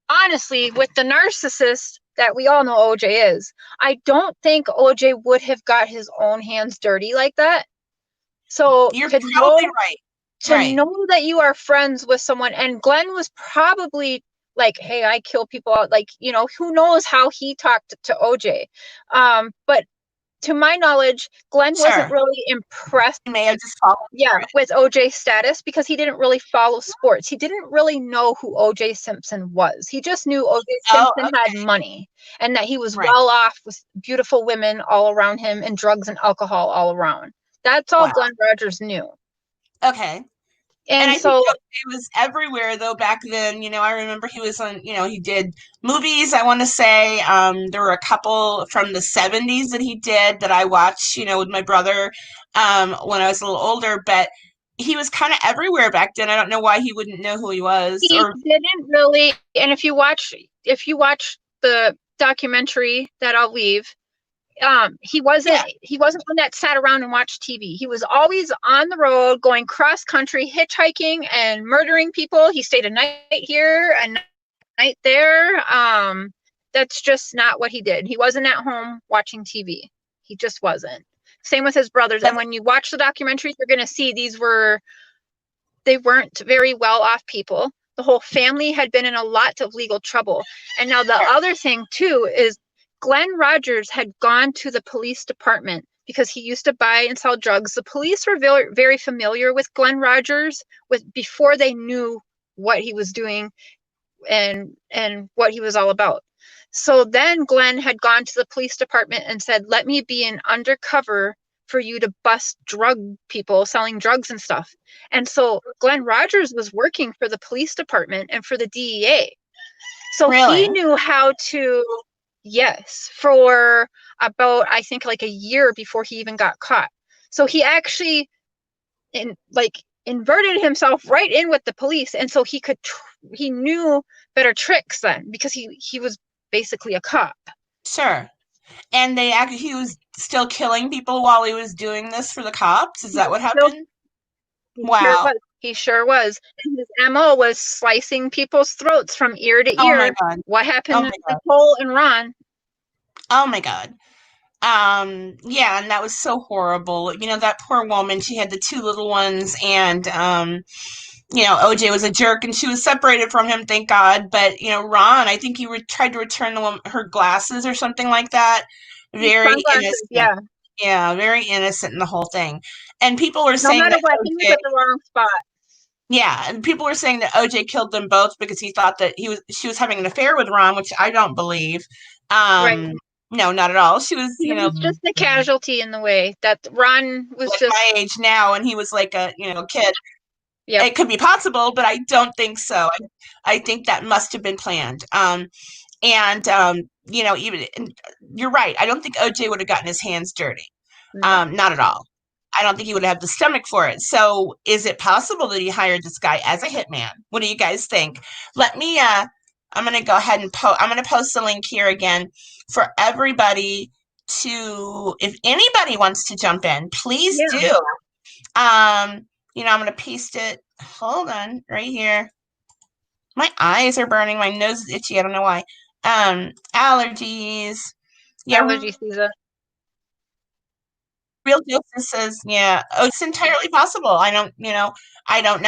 honestly, with the narcissist that we all know OJ is, I don't think OJ would have got his own hands dirty like that. So you're probably right. To know that you are friends with someone, and Glenn was probably like, hey, I kill people, like, who knows how he talked to OJ. But to my knowledge, Glenn wasn't Sure. really impressed, He may have just fallen for it. with OJ's status because he didn't really follow sports. He didn't really know who OJ Simpson was. He just knew OJ Oh, Simpson had money and that he was right. well off with beautiful women all around him and drugs and alcohol all around. That's all Wow. Glenn Rogers knew. Okay. And I so think it was everywhere though back then. I remember he was on, he did movies, I want to say. There were a couple from the 70s that he did that I watched, with my brother when I was a little older, but he was kind of everywhere back then. I don't know why he wouldn't know who he was. he didn't really, and if you watch the documentary that I'll leave, he wasn't one that sat around and watched TV. He was always on the road going cross country, hitchhiking and murdering people. He stayed a night here, a night there. That's just not what he did. He wasn't at home watching TV. He just wasn't. Same with his brothers. And when you watch the documentaries, you're going to see they weren't very well off people. The whole family had been in a lot of legal trouble. And now the other thing too is Glenn Rogers had gone to the police department because he used to buy and sell drugs. The police were very, very familiar with Glenn Rogers before they knew what he was doing and what he was all about. So then Glenn had gone to the police department and said, let me be an undercover for you to bust drug people selling drugs and stuff. And so Glenn Rogers was working for the police department and for the DEA. So Really? he knew how to, yes, for about, I think like a year before he even got caught. So he actually inverted himself right in with the police. And so he knew better tricks then because he was basically a cop. Sure. And he was still killing people while he was doing this for the cops? Is that what happened? Wow. He sure was. And his MO was slicing people's throats from ear to ear. Oh my God. What happened to Nicole and Ron? Oh my God. Yeah, and that was so horrible. That poor woman, she had the two little ones, and OJ was a jerk and she was separated from him, thank God. But Ron, I think he tried to return her glasses or something like that. Very innocent. Yeah, very innocent in the whole thing. And people were saying that OJ, he was at the wrong spot. Yeah, and people were saying that OJ killed them both because he thought that she was having an affair with Ron, which I don't believe. Right. No, not at all. She was, was just a casualty in the way that Ron was like just my age now, and he was like a kid. Yeah, it could be possible, but I don't think so. I think that must have been planned. Even you're right. I don't think OJ would have gotten his hands dirty. Not at all. I don't think he would have the stomach for it. So is it possible that he hired this guy as a hitman? What do you guys think? Let me, I'm going to go ahead and I'm going to post the link here again for everybody if anybody wants to jump in, please do. I'm going to paste it. Hold on, right here. My eyes are burning. My nose is itchy. I don't know why. Allergies. Yeah. Allergy season. Real Joseph says, yeah, it's entirely possible. I don't know. I don't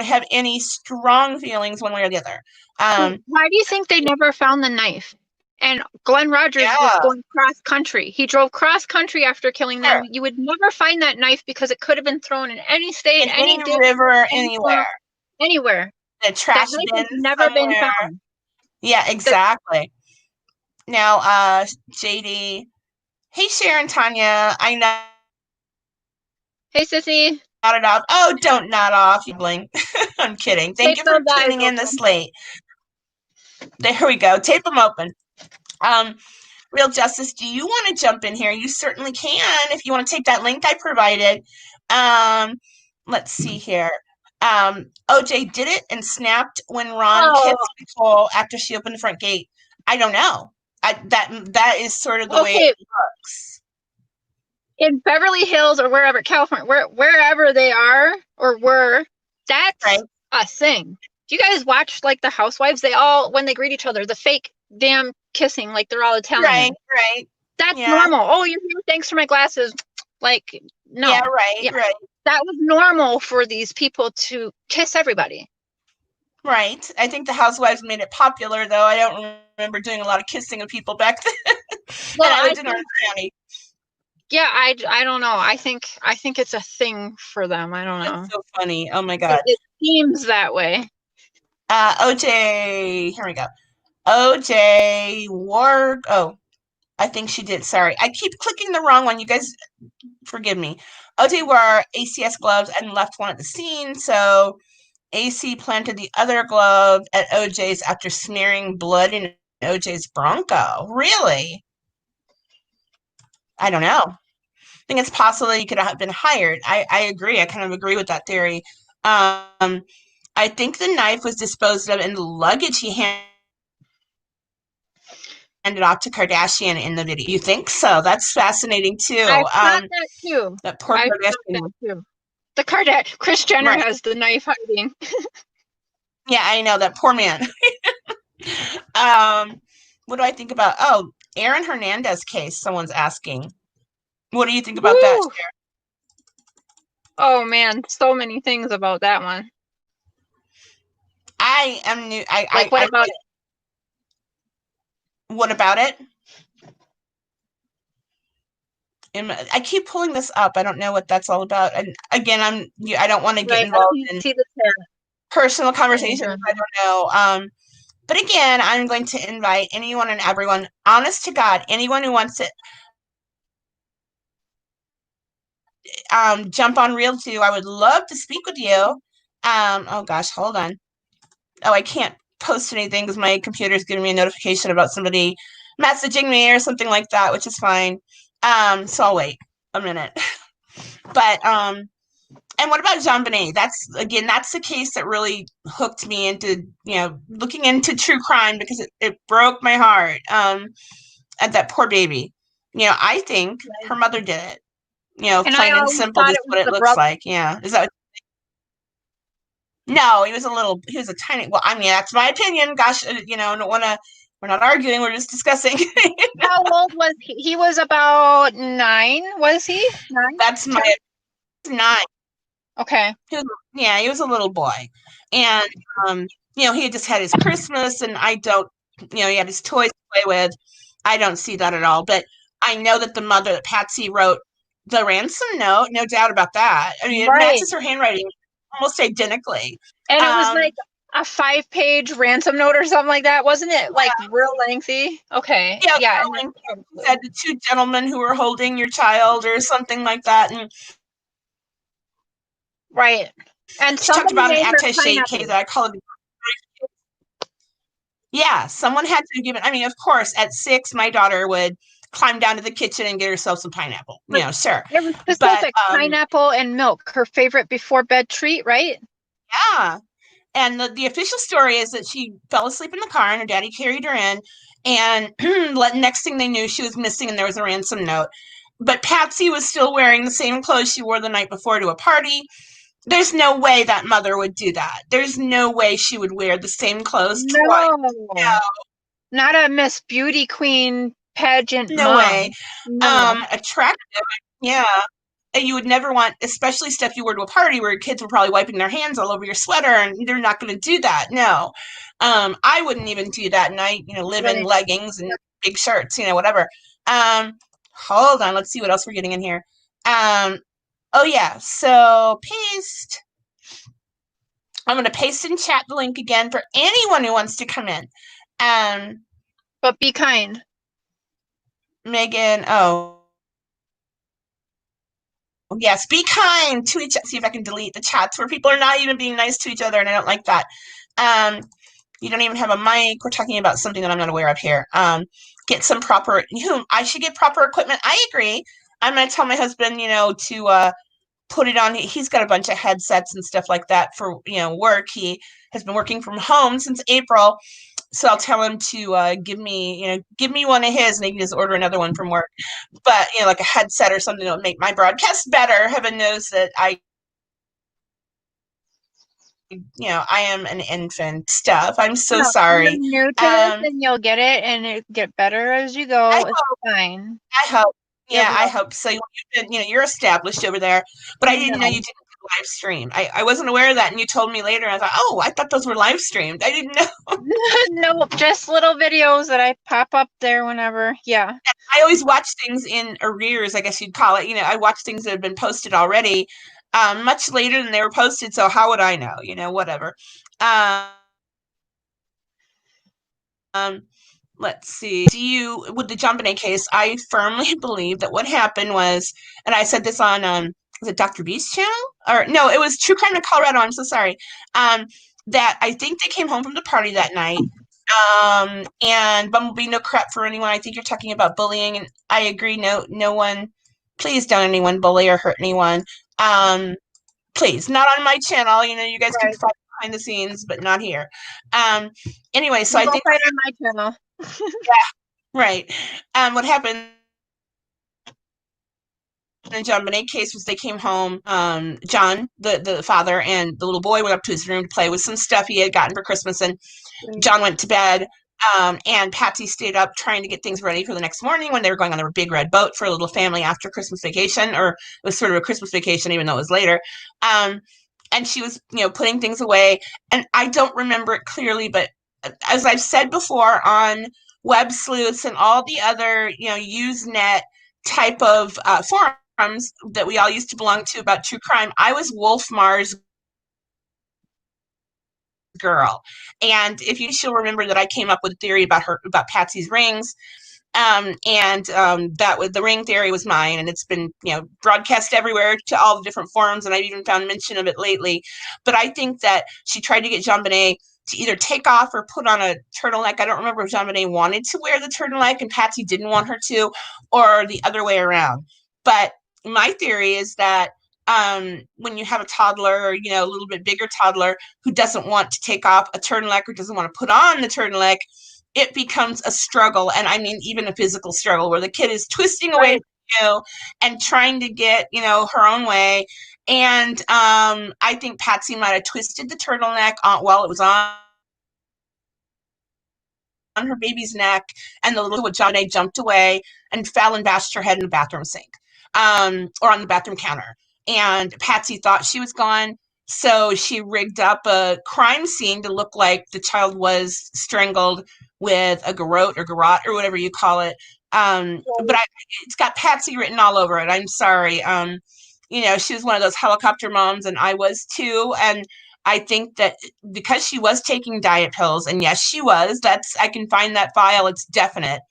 have any strong feelings one way or the other. Why do you think they never found the knife? And Glenn Rogers was going cross country. He drove cross country after killing them. You would never find that knife because it could have been thrown in any state, in any river, anywhere. Anywhere. A trash bin never been found. Yeah, exactly. Now, JD. Hey, Cher and Tanya. I know. Hey, sissy. Nod it off. Oh, don't nod off, you blink. I'm kidding. Thank you for tuning in this late. There we go. Tape them open. Real Justice, do you want to jump in here? You certainly can if you want to take that link I provided. Let's see here. OJ did it and snapped when Ron kissed Nicole after she opened the front gate. I don't know. That is sort of the way it works. In Beverly Hills or wherever, California, wherever they are or were, that's a thing. Do you guys watch like the Housewives? They all, when they greet each other, the fake damn kissing, like they're all Italian. Right. That's normal. Oh, you're here. Thanks for my glasses. Like, no. Yeah, right. That was normal for these people to kiss everybody. Right. I think the Housewives made it popular, though. I don't remember doing a lot of kissing of people back then. Well, I lived in Orange County. Yeah, I don't know. I think it's a thing for them. I don't know. That's so funny. Oh my God. It seems that way. OJ, here we go. OJ wore, oh, I think she did. Sorry. I keep clicking the wrong one. You guys, forgive me. OJ wore ACS gloves and left one at the scene. So AC planted the other glove at OJ's after smearing blood in OJ's Bronco. Really? I don't know. I think it's possible that he could have been hired. I agree. I kind of agree with that theory. I think the knife was disposed of in the luggage he handed off to Kardashian in the video. You think so? That's fascinating too. I thought that too. That poor I Kardashian. thought that too. The Kris Jenner Right. has the knife hiding. Yeah, I know, that poor man. What do I think about? Oh, Aaron Hernandez case. Someone's asking. What do you think about that, Cher? Oh man, so many things about that one. I am new. What about it? What about it? I keep pulling this up. I don't know what that's all about. And again, I don't want to get involved in personal conversations. I don't know. But again, I'm going to invite anyone and everyone, honest to God, anyone who wants to jump on Reel 2. I would love to speak with you. Oh gosh, hold on. Oh, I can't post anything because my computer's giving me a notification about somebody messaging me or something like that, which is fine. So I'll wait a minute. But and what about JonBenet? That's the case that really hooked me into, looking into true crime, because it broke my heart. At that poor baby. I think her mother did it. Plain and simple, just what it looks like. Yeah. Is that No, he was a tiny, well, I mean, that's my opinion. Gosh, I don't want to, we're not arguing, we're just discussing. How old was he? He was about 9, was he? 9? That's my 9. Okay. He was a little boy. And, he had just had his Christmas, and he had his toys to play with. I don't see that at all. But I know that the mother, that Patsy, wrote the ransom note, no doubt about that. I mean, it matches her handwriting almost identically. And it was like a 5-page ransom note or something like that, wasn't it? Like real lengthy? Okay. Yeah. Said the 2 gentlemen who were holding your child or something like that. And right. And she talked about an attaché case that I call it. Yeah, someone had to give it. I mean, of course, at 6, my daughter would climb down to the kitchen and get herself some pineapple. Sure. It was specific, pineapple and milk, her favorite before bed treat, right? Yeah. And the official story is that she fell asleep in the car and her daddy carried her in, and next thing they knew, she was missing and there was a ransom note. But Patsy was still wearing the same clothes she wore the night before to a party. There's no way that mother would do that. There's no way she would wear the same clothes twice. No. Not a Miss Beauty Queen pageant No mom. way. No. Attractive. Yeah. And you would never want, especially stuff you wore to a party where kids were probably wiping their hands all over your sweater, and they're not going to do that. No. I wouldn't even do that. And I, live in leggings and big shirts, whatever. Hold on. Let's see what else we're getting in here. Oh yeah. So paste. I'm going to paste in chat the link again for anyone who wants to come in. But be kind. Megan, yes, be kind to each other. See if I can delete the chats where people are not even being nice to each other, and I don't like that. You don't even have a mic. We're talking about something that I'm not aware of here. Get some proper, I should get proper equipment. I agree. I'm going to tell my husband, to put it on. He's got a bunch of headsets and stuff like that for, work. He has been working from home since April. So I'll tell him to give me one of his, and he can just order another one from work. But, like a headset or something that will make my broadcast better. Heaven knows that I am an infant stuff. I'm so sorry. You're new to this, and you'll get it, and it get better as you go. It's fine. I hope. Yeah, I hope so. You're established over there, but I didn't know you didn't live stream. I wasn't aware of that, and you told me later. And I thought, oh, I thought those were live streamed. I didn't know. Nope, just little videos that I pop up there whenever. Yeah. I always watch things in arrears, I guess you'd call it. I watch things that have been posted already, much later than they were posted. So how would I know? Whatever. Um, let's see. With the JonBenet case, I firmly believe that what happened was, and I said this on, was it Dr. Beast's channel? Or no, it was True Crime in Colorado. I'm so sorry. That I think they came home from the party that night. And Bumblebee, no crap for anyone. I think you're talking about bullying, and I agree. No one, please don't anyone bully or hurt anyone. Please, not on my channel. You guys can fight behind the scenes, but not here. Anyway, so I think fight on my channel. yeah, right. What happened in the JonBenet case was they came home. John, the father, and the little boy went up to his room to play with some stuff he had gotten for Christmas, and John went to bed. And Patsy stayed up trying to get things ready for the next morning when they were going on their big red boat for a little family after Christmas vacation, or it was sort of a Christmas vacation, even though it was later. And she was, putting things away. And I don't remember it clearly, but as I've said before on Web Sleuths and all the other, Usenet type of forums that we all used to belong to about true crime, I was Wolf Mars girl. And she'll remember that I came up with a theory about Patsy's rings. That was the ring theory was mine, and it's been broadcast everywhere to all the different forums, and I've even found mention of it lately. But I think that she tried to get JonBenet to either take off or put on a turtleneck. I don't remember if JonBenet wanted to wear the turtleneck and Patsy didn't want her to, or the other way around. But my theory is that when you have a toddler, or a little bit bigger toddler who doesn't want to take off a turtleneck or doesn't want to put on the turtleneck, it becomes a struggle, and I mean even a physical struggle, where the kid is twisting away from you and trying to get her own way. And I think Patsy might have twisted the turtleneck while it was on her baby's neck, and the little JonBenet jumped away and fell and bashed her head in the bathroom sink, or on the bathroom counter. And Patsy thought she was gone, so she rigged up a crime scene to look like the child was strangled with a garrote or whatever you call it. But it's got Patsy written all over it. I'm sorry. She was one of those helicopter moms, and I was too. And I think that because she was taking diet pills, and yes, she was, I can find that file, it's definite.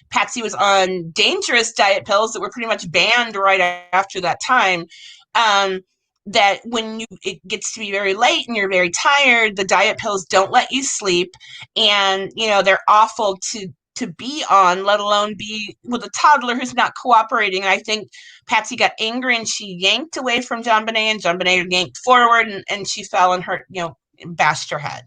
Patsy was on dangerous diet pills that were pretty much banned right after that time. That when it gets to be very late and you're very tired, the diet pills don't let you sleep, and they're awful to be on, let alone be with a toddler who's not cooperating. And I think Patsy got angry and she yanked away from JonBenet, and JonBenet yanked forward, and she fell and hurt, bashed her head.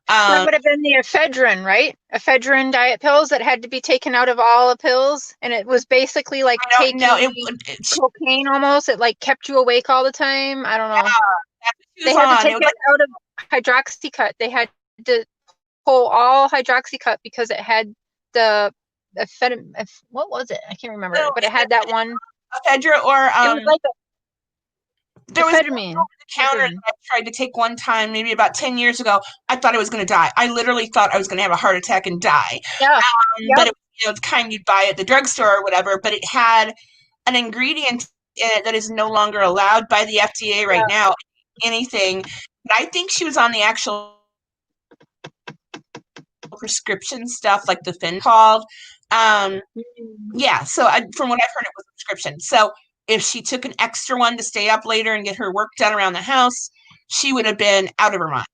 That would have been the ephedrine, right? Ephedrine diet pills that had to be taken out of all the pills, and it was basically like taking cocaine almost. It like kept you awake all the time. I don't know. Yeah, they had to take it out of hydroxycut. They had to pull all hydroxycut because it had the what was it? I can't remember, but it had that one. Ephedra, or it was like there was the counter that I tried to take one time, maybe about 10 years ago. I thought I was going to die. I literally thought I was going to have a heart attack and die. Yeah. But it was the kind you'd buy at the drugstore or whatever. But it had an ingredient in it that is no longer allowed by the FDA right now. Anything. But I think she was on the actual prescription stuff, like the Fin called. Yeah. So from what I've heard, it was a prescription. So if she took an extra one to stay up later and get her work done around the house, she would have been out of her mind.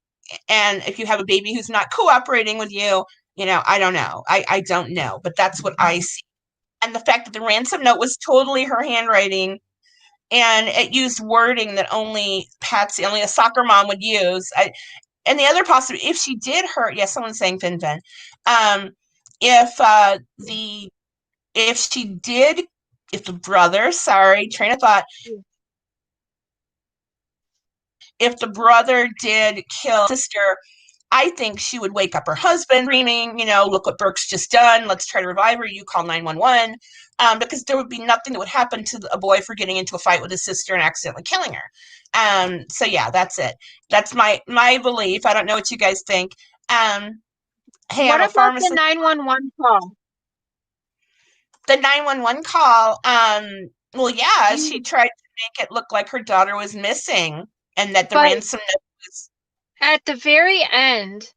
And if you have a baby who's not cooperating with you, I don't know. I don't know, but that's what I see. And the fact that the ransom note was totally her handwriting, and it used wording that only Patsy, only a soccer mom would use. And the other possibility, if she did hurt, yes, someone's saying Fin. If the brother, sorry, train of thought, if the brother did kill sister, I think she would wake up her husband screaming, look what Burke's just done. Let's try to revive her. You call 911. Because there would be nothing that would happen to a boy for getting into a fight with his sister and accidentally killing her. So yeah, that's it. That's my belief. I don't know what you guys think. Hey, What I'm a about the pharmacist. 911 call? The 911 call. Well, yeah, You, she tried to make it look like her daughter was missing and that the but ransom note was. at the very end,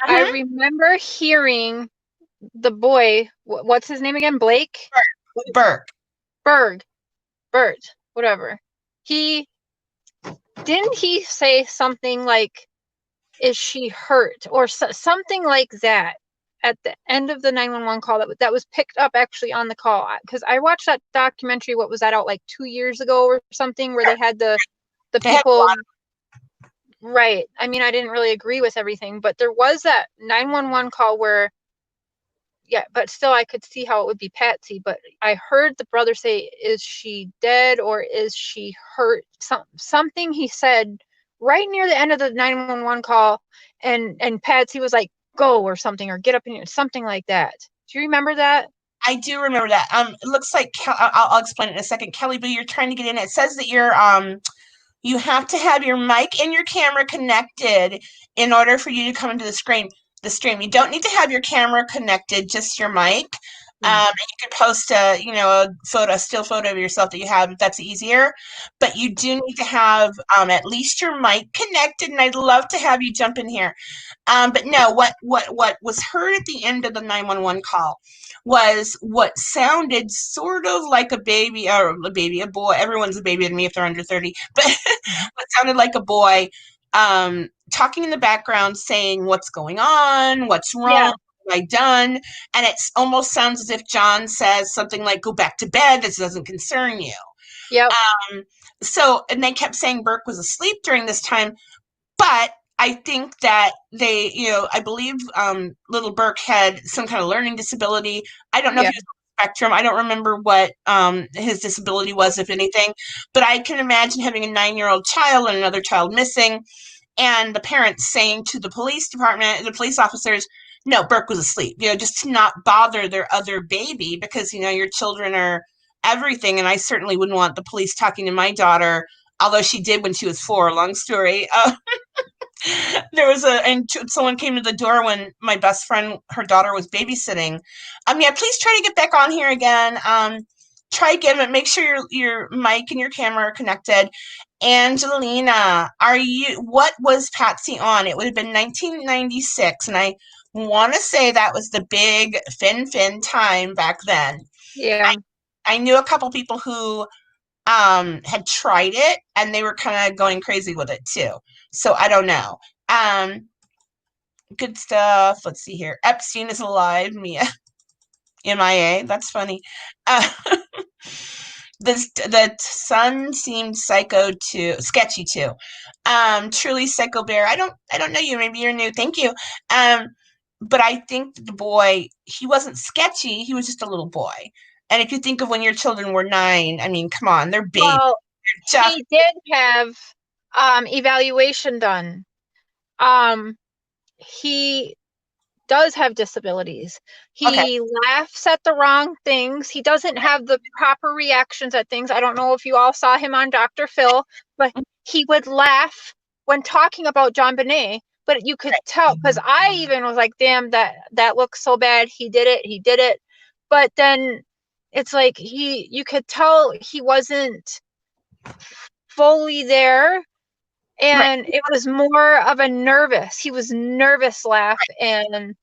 I Uh-huh. remember hearing the boy, what's his name again? Blake? Burke. Berg. Bert, whatever. Didn't he say something like, is she hurt? Or something like that at the end of the 911 call that was picked up actually on the call. Because I watched that documentary, what was that, out like 2 years ago or something, where they had the They had people. Right. I mean, I didn't really agree with everything, but there was that 911 call where, yeah, but still I could see how it would be Patsy. But I heard the brother say, is she dead or is she hurt? Something he said right near the end of the 911 call, and Patsy was like, go or something, or get up and something like that. Do you remember that? I do remember that. It looks like I'll explain it in a second. Kelly, but you're trying to get in. It says that you have to have your mic and your camera connected in order for you to come into the screen. The stream. You don't need to have your camera connected, just your mic. And you can post a still photo of yourself that you have if that's easier. But you do need to have at least your mic connected, and I'd love to have you jump in here. But no, what was heard at the end of the 911 call was what sounded sort of like a baby, or a boy. Everyone's a baby to me if they're under 30, but what sounded like a boy talking in the background, saying what's going on, what's Yeah. wrong, what have I done? And it almost sounds as if John says something like, go back to bed, this doesn't concern you. Yep. And they kept saying Burke was asleep during this time, but I think that I believe little Burke had some kind of learning disability. I don't know if Yeah. he was on the spectrum. I don't remember what his disability was, if anything. But I can imagine having a 9-year-old child and another child missing, and the parents saying to the police department, the police officers, no, Burke was asleep, just to not bother their other baby, because, your children are everything. And I certainly wouldn't want the police talking to my daughter, although she did when she was 4, long story. Someone came to the door when my best friend, her daughter, was babysitting. Yeah, please try to get back on here again. Try again, but make sure your mic and your camera are connected. Angelina, what was Patsy on? It would have been 1996, and I want to say that was the big fin time back then. Yeah. I knew a couple people who had tried it, and they were kind of going crazy with it too. So I don't know. Um, Good stuff. Let's see here. Epstein is alive. Mia, MIA. That's funny. Uh, the son seemed sketchy too. Truly psycho bear. I don't know you. Maybe you're new. Thank you. But I think the boy, he wasn't sketchy. He was just a little boy. And if you think of when your children were 9, I mean, come on, they're babies. Well, Just he did have evaluation done. He does have disabilities. okay. He laughs at the wrong things. He doesn't have the proper reactions at things. I don't know if you all saw him on Dr. Phil, but he would laugh when talking about JonBenet, but you could tell, because I even was like, damn, that looks so bad. He did it. But then it's like you could tell he wasn't fully there. Right. And it was more of a nervous laugh. And,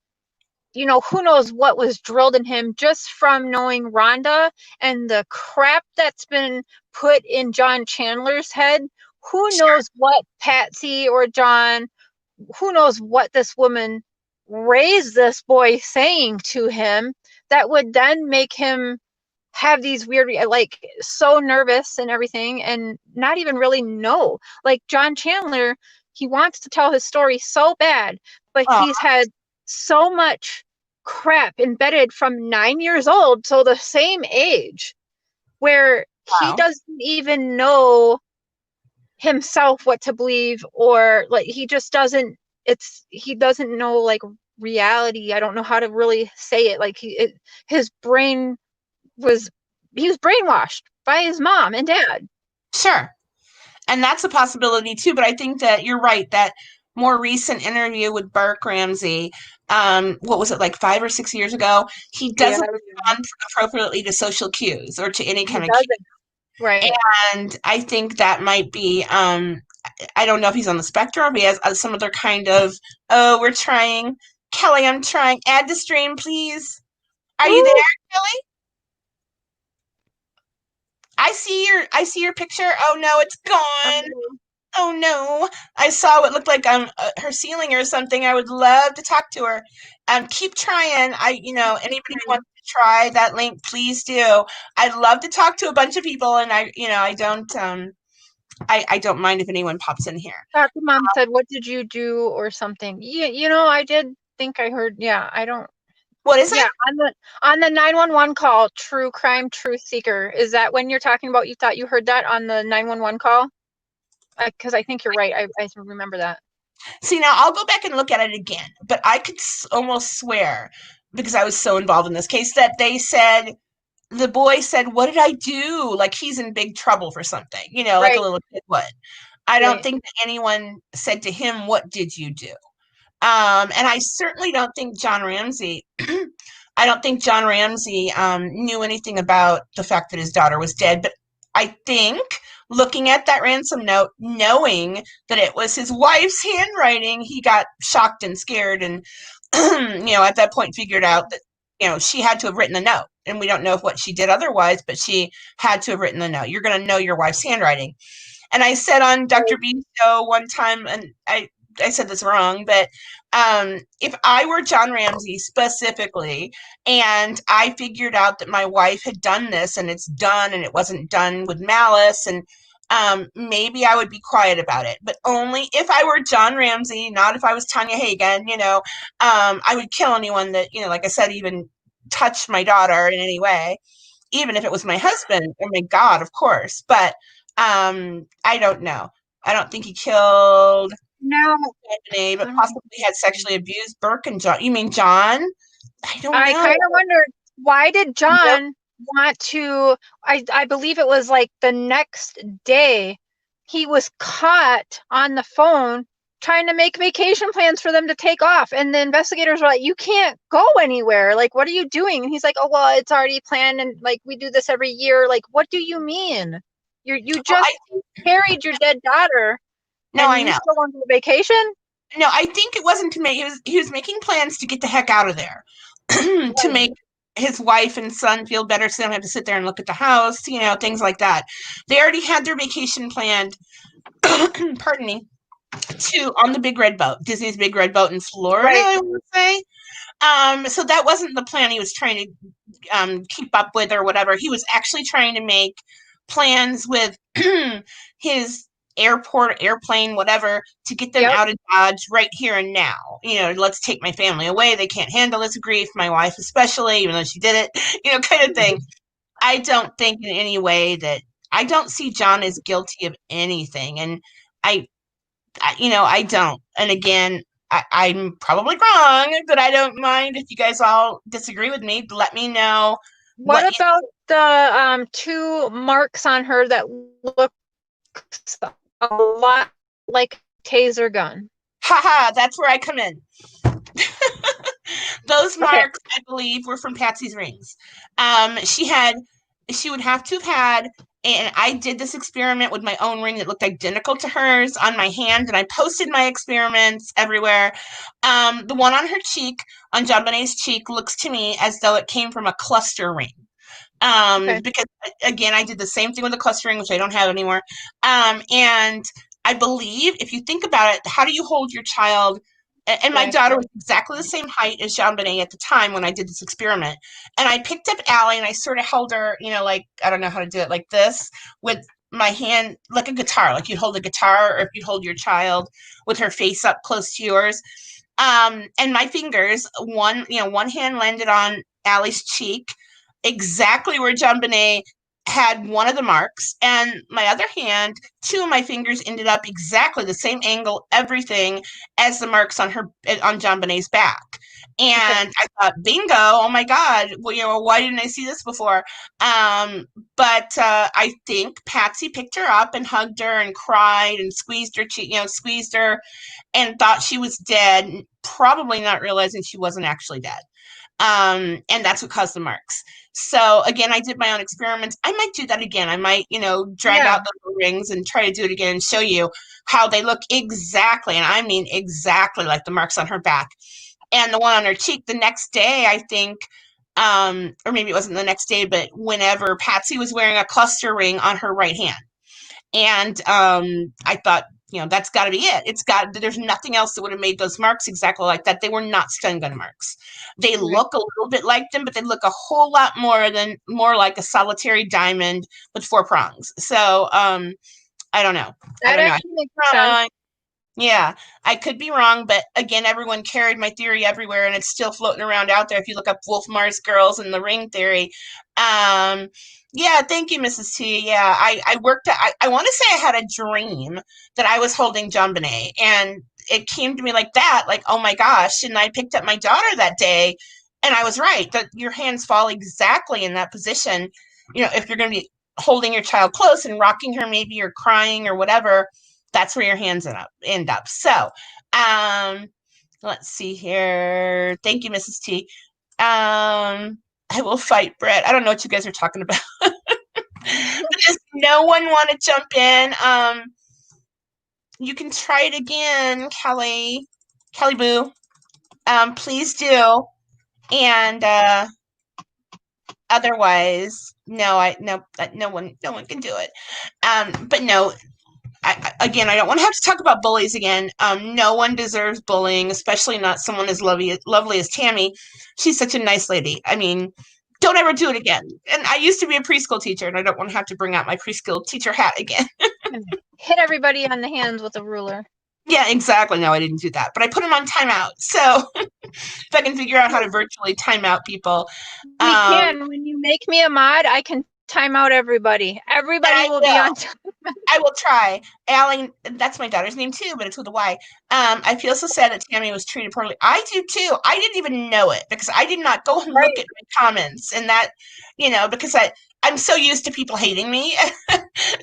who knows what was drilled in him just from knowing Rhonda and the crap that's been put in John Chandler's head. Who knows what Patsy or John, who knows what this woman raised this boy saying to him that would then make him have these weird, like, so nervous and everything, and not even really know. Like John Chandler, he wants to tell his story so bad, but Oh, he's had so much crap embedded from 9 years old, so the same age, where he wow. doesn't even know himself what to believe, or like he just doesn't he doesn't know like reality. I don't know how to really say it. Like his brain he was brainwashed by his mom and dad. Sure. And that's a possibility too. But I think that you're right. That more recent interview with Burke Ramsey, what was it, like 5 or 6 years ago? He Yeah, doesn't respond appropriately to social cues or to any he kind of cue. doesn't. Right. And I think that might be, I don't know if he's on the spectrum or if he has some other kind of, oh, we're trying. Kelly, I'm trying. Add to stream, please. Are you there, Ooh. Kelly? I see your picture. Oh no, it's gone. Oh no, I saw what looked like her ceiling or something. I would love to talk to her. Keep trying. Anybody who wants to try that link, please do. I'd love to talk to a bunch of people, and I don't mind if anyone pops in here. Dr. Mom said, "What did you do?" or something. Yeah, I did think I heard. Yeah, I don't. What is Yeah, it? on the 911 call, true crime, truth seeker. Is that when you're talking about? You thought you heard that on the 911 call? Because I think you're right. I remember that. See, now I'll go back and look at it again, but I could almost swear, because I was so involved in this case, that the boy said, "What did I do?" Like he's in big trouble for something, like a Right. little kid would. I don't Right. think that anyone said to him, "What did you do?" And I certainly don't think John Ramsey, I don't think John Ramsey knew anything about the fact that his daughter was dead. But I think looking at that ransom note, knowing that it was his wife's handwriting, he got shocked and scared. And, at that point figured out that, she had to have written the note. And we don't know what she did otherwise, but she had to have written the note. You're going to know your wife's handwriting. And I said on Dr. B's show one time, and I said this wrong, but if I were John Ramsey specifically, and I figured out that my wife had done this and it's done and it wasn't done with malice, and maybe I would be quiet about it, but only if I were John Ramsey, not if I was Tanya Hagen, I would kill anyone that, like I said, even touched my daughter in any way, even if it was my husband or my God, of course. But I don't know. I don't think he killed Now, Anthony, but possibly had sexually abused Burke and John. You mean John? I don't I know. kind of wondered, why did Nope. John want to? I believe it was like the next day he was caught on the phone trying to make vacation plans for them to take off, and the investigators were like, "You can't go anywhere. Like, what are you doing?" And he's like, "Oh well, it's already planned, and like we do this every year." Like, what do you mean? You Well, just carried your dead daughter, no, and I you know. still want to go vacation? No, I think it wasn't to make. He was making plans to get the heck out of there, to Right. make his wife and son feel better, so they don't have to sit there and look at the house, things like that. They already had their vacation planned. Pardon me. On the big red boat, Disney's big red boat in Florida, Right. I would say. So that wasn't the plan he was trying to keep up with or whatever. He was actually trying to make plans with his airplane, whatever, to get them Yep. out of Dodge right here and now. Let's take my family away. They can't handle this grief, my wife especially, even though she did it, kind of thing. I don't think in any way that I don't see John as guilty of anything. And I, I don't. And again, I'm probably wrong, but I don't mind if you guys all disagree with me. Let me know What what about the two marks on her that look a lot like taser gun? haha, that's where I come in. Those Okay. marks, I believe, were from Patsy's rings. She would have to have had, and I did this experiment with my own ring that looked identical to hers on my hand, and I posted my experiments everywhere. The one on her cheek, on JonBenet's cheek, looks to me as though it came from a cluster ring. Okay. Because again, I did the same thing with the clustering, which I don't have anymore. And I believe if you think about it, how do you hold your child? And my Right. daughter was exactly the same height as JonBenet at the time when I did this experiment. And I picked up Allie and I sort of held her, like, I don't know how to do it, like this, with my hand, like a guitar, like you'd hold a guitar, or if you'd hold your child with her face up close to yours. And my fingers, one hand landed on Allie's cheek, exactly where JonBenet had one of the marks, and my other hand, two of my fingers ended up exactly the same angle, everything as the marks on JonBenet's back. And Okay. I thought, bingo! Oh my God! Well, why didn't I see this before? But I think Patsy picked her up and hugged her and cried and squeezed her cheek, squeezed her, and thought she was dead, probably not realizing she wasn't actually dead. And that's what caused the marks. So again, I did my own experiments. I might do that again. I might, drag Yeah. out the rings and try to do it again and show you how they look exactly, and I mean exactly like the marks on her back. And the one on her cheek the next day, I think, or maybe it wasn't the next day, but whenever Patsy was wearing a cluster ring on her right hand. And I thought, that's got to be it. There's nothing else that would have made those marks exactly like that. They were not stun gun marks. They look a little bit like them, but they look a whole lot more like a solitary diamond with four prongs. So I don't know. I That don't know. actually makes sense. Yeah, I could be wrong, but again, everyone carried my theory everywhere, and it's still floating around out there. If you look up Wolf Mars girls and the ring theory, um, yeah, thank you, Mrs. T. Yeah, I worked. I want to say I had a dream that I was holding JonBenet, and it came to me like that, like, oh my gosh! And I picked up my daughter that day, and I was right that your hands fall exactly in that position. If you're going to be holding your child close and rocking her, maybe or crying or whatever, that's where your hands end up. So, let's see here. Thank you, Mrs. T. I will fight Brett. I don't know what you guys are talking about. Does no one want to jump in? You can try it again, Kelly. Kelly Boo. Please do. And otherwise, no one can do it. But no, again, I don't want to have to talk about bullies again. No one deserves bullying, especially not someone as lovely as Tammy. She's such a nice lady. I mean, don't ever do it again. And I used to be a preschool teacher, and I don't want to have to bring out my preschool teacher hat again. Hit everybody on the hands with a ruler. Yeah, exactly. No, I didn't do that, but I put them on timeout. So if I can figure out how to virtually time out people, We can. When you make me a mod, I can time out everybody. Everybody will be on time. I will try. Allie, that's my daughter's name too, but it's with a Y. I feel so sad that Tammy was treated poorly. I do too. I didn't even know it because I did not go and look at my comments and that, because I'm so used to people hating me.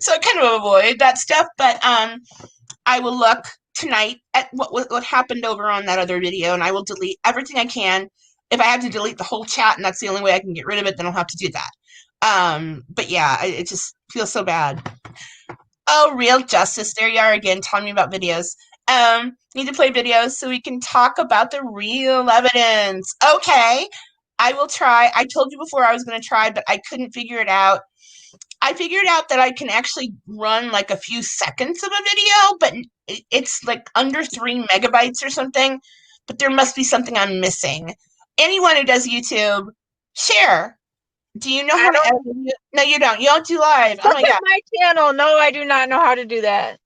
So I kind of avoid that stuff. But I will look tonight at what happened over on that other video, and I will delete everything I can. If I have to delete the whole chat and that's the only way I can get rid of it, then I'll have to do that. But yeah, it just feels so bad. Oh, Real Justice. There you are again, telling me about videos. Need to play videos so we can talk about the real evidence. Okay, I will try. I told you before I was going to try, but I couldn't figure it out. I figured out that I can actually run like a few seconds of a video, but it's like under 3 MB or something. But there must be something I'm missing. Anyone who does YouTube, share. Do you know how to edit? No, you don't. You don't do live. Oh Look my at God. my channel. No, I do not know how to do that.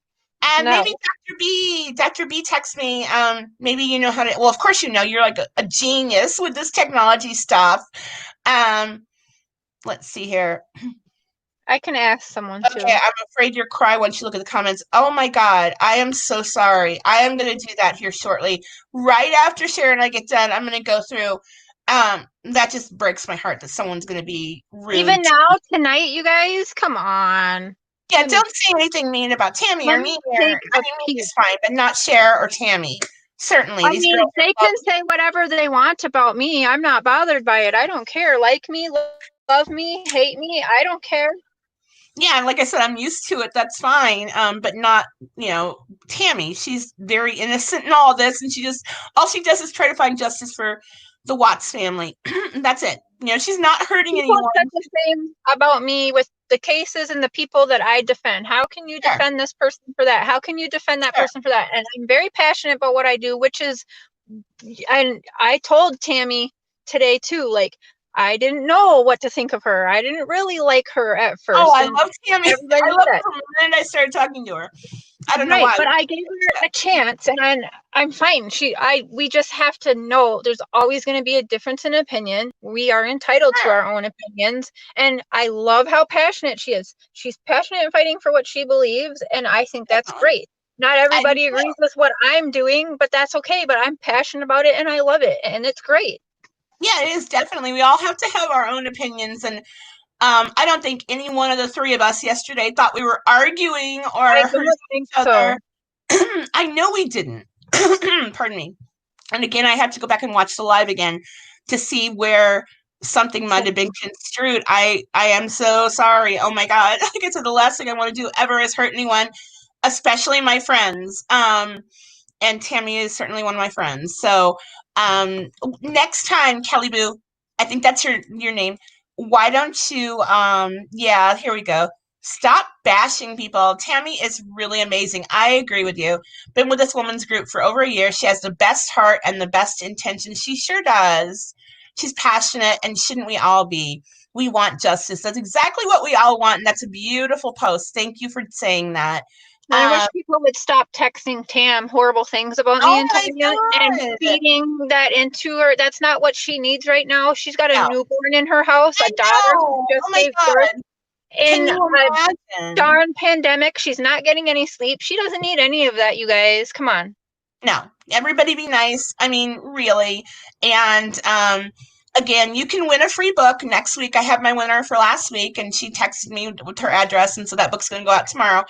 And No. maybe Dr. B texts me. Maybe you know how to. Well, of course you know. You're like a genius with this technology stuff. Let's see here. I can ask someone too. Okay, I'm afraid you'll cry once you look at the comments. Oh my God, I am so sorry. I am going to do that here shortly. Right after Cher and I get done, I'm going to go through. That just breaks my heart that someone's going to be rude. Even now, tonight, you guys, come on. Yeah, don't say anything mean about Tammy or me. Me is fine, but not Cher or Tammy. Certainly, I mean, they can say whatever they want about me. I'm not bothered by it. I don't care. Like me, love me, hate me. I don't care. Yeah, and like I said, I'm used to it. That's fine. But not, Tammy. She's very innocent in all this, and all she does is try to find justice for the Watts family. That's it. She's not hurting anyone. Said the same about me with the cases and the people that I defend. How can you defend this person for that? How can you defend that person for that? And I'm very passionate about what I do, which is, and I told Tammy today too, like, I didn't know what to think of her. I didn't really like her at first. Oh, I love Tammy. I love her from the minute I started talking to her. I don't know Right, why. but I gave her a chance, and I'm fine. We just have to know there's always going to be a difference in opinion. We are entitled to our own opinions, and I love how passionate she is. She's passionate and fighting for what she believes, and I think that's great. Not I do everybody too. agrees with what I'm doing, but that's okay. But I'm passionate about it, and I love it, and it's great. Yeah, it is definitely. We all have to have our own opinions, and I don't think any one of the three of us yesterday thought we were arguing I or hurting don't each think other. so. I know we didn't. Pardon me. And again, I have to go back and watch the live again to see where something might have been construed. I am so sorry. Oh my God. Like I said, the last thing I want to do ever is hurt anyone, especially my friends. And Tammy is certainly one of my friends. So next time, Kelly Boo, I think that's your name. Why don't you yeah, here we go. Stop bashing people. Tammy is really amazing. I agree with you. Been with this woman's group for over a year. She has the best heart and the best intentions. She sure does. She's passionate, and shouldn't we all be? We want justice. That's exactly what we all want, and that's a beautiful post. Thank you for saying that. I wish people would stop texting Tam horrible things about me Oh and my Tanya and God. feeding that into her. That's not what she needs right now. She's got a No, newborn in her house, I a daughter who know. just Oh my gave birth God. Can in you a imagine? darn pandemic. She's not getting any sleep. She doesn't need any of that, you guys. Come on. No, everybody be nice. I mean, really. And again, you can win a free book. Next week, I have my winner for last week, and she texted me with her address, and so that book's going to go out tomorrow.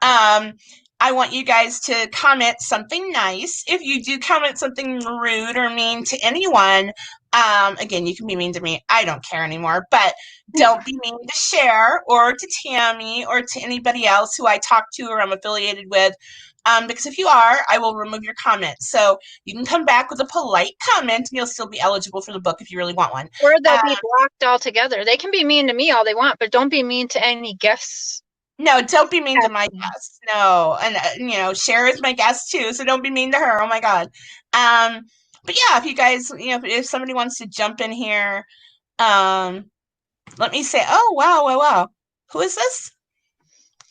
Um, I want you guys to comment something nice. If you do comment something rude or mean to anyone, again, you can be mean to me. I don't care anymore, but don't be mean to Cher or to Tammy or to anybody else who I talk to or I'm affiliated with. Because if you are, I will remove your comment. So you can come back with a polite comment and you'll still be eligible for the book if you really want one. Or they'll be blocked altogether. They can be mean to me all they want, but don't be mean to any guests. No, don't be mean to my guest. No, and Cher is my guest too, so don't be mean to her. Oh my God. But yeah, if you guys, if somebody wants to jump in here, um, let me say, oh wow, wow, wow, who is this?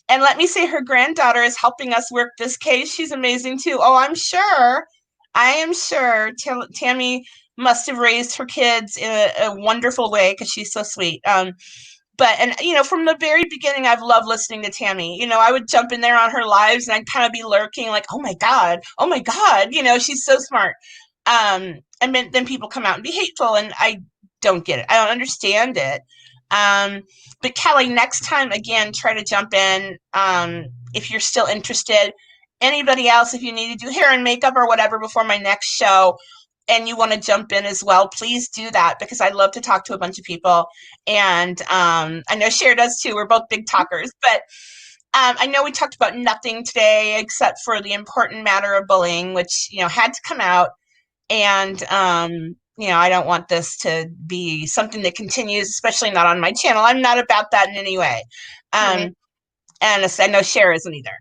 And let me say, her granddaughter is helping us work this case. She's amazing too. Oh, I'm sure. I am sure Tammy must have raised her kids in a wonderful way because she's so sweet. But and from the very beginning, I've loved listening to Tammy. I would jump in there on her lives and I'd kind of be lurking like, oh my God, oh my God, she's so smart. And then people come out and be hateful, and I don't get it. I don't understand it. But Kelly, next time, again, try to jump in if you're still interested. Anybody else, if you need to do hair and makeup or whatever before my next show, and you want to jump in as well, please do that, because I love to talk to a bunch of people. And I know Cher does too. We're both big talkers. But I know we talked about nothing today except for the important matter of bullying, which, had to come out. And, I don't want this to be something that continues, especially not on my channel. I'm not about that in any way. Right. And I know Cher isn't either.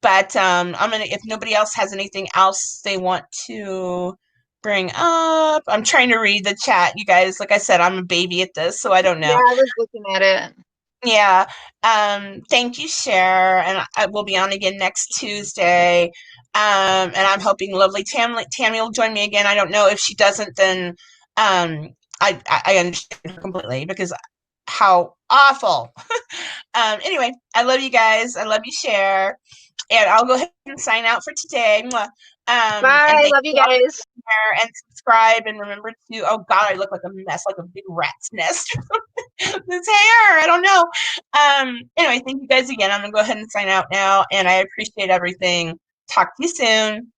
But if nobody else has anything else they want to bring up, I'm trying to read the chat, you guys. Like I said, I'm a baby at this, so I don't Yeah, know. I was looking at it. Yeah. Thank you, Cher, and I will be on again next Tuesday. And I'm hoping lovely Tammy will join me again. I don't know. If she doesn't, then I understand her completely, because how awful. Anyway, I love you guys. I love you, Cher. And I'll go ahead and sign out for today. Mwah. And Bye. thank Love you you all for guys. being here, and subscribe, and remember to, oh God, I look like a mess, like a big rat's nest. This hair, I don't know. Anyway, thank you guys again. I'm gonna go ahead and sign out now, and I appreciate everything. Talk to you soon.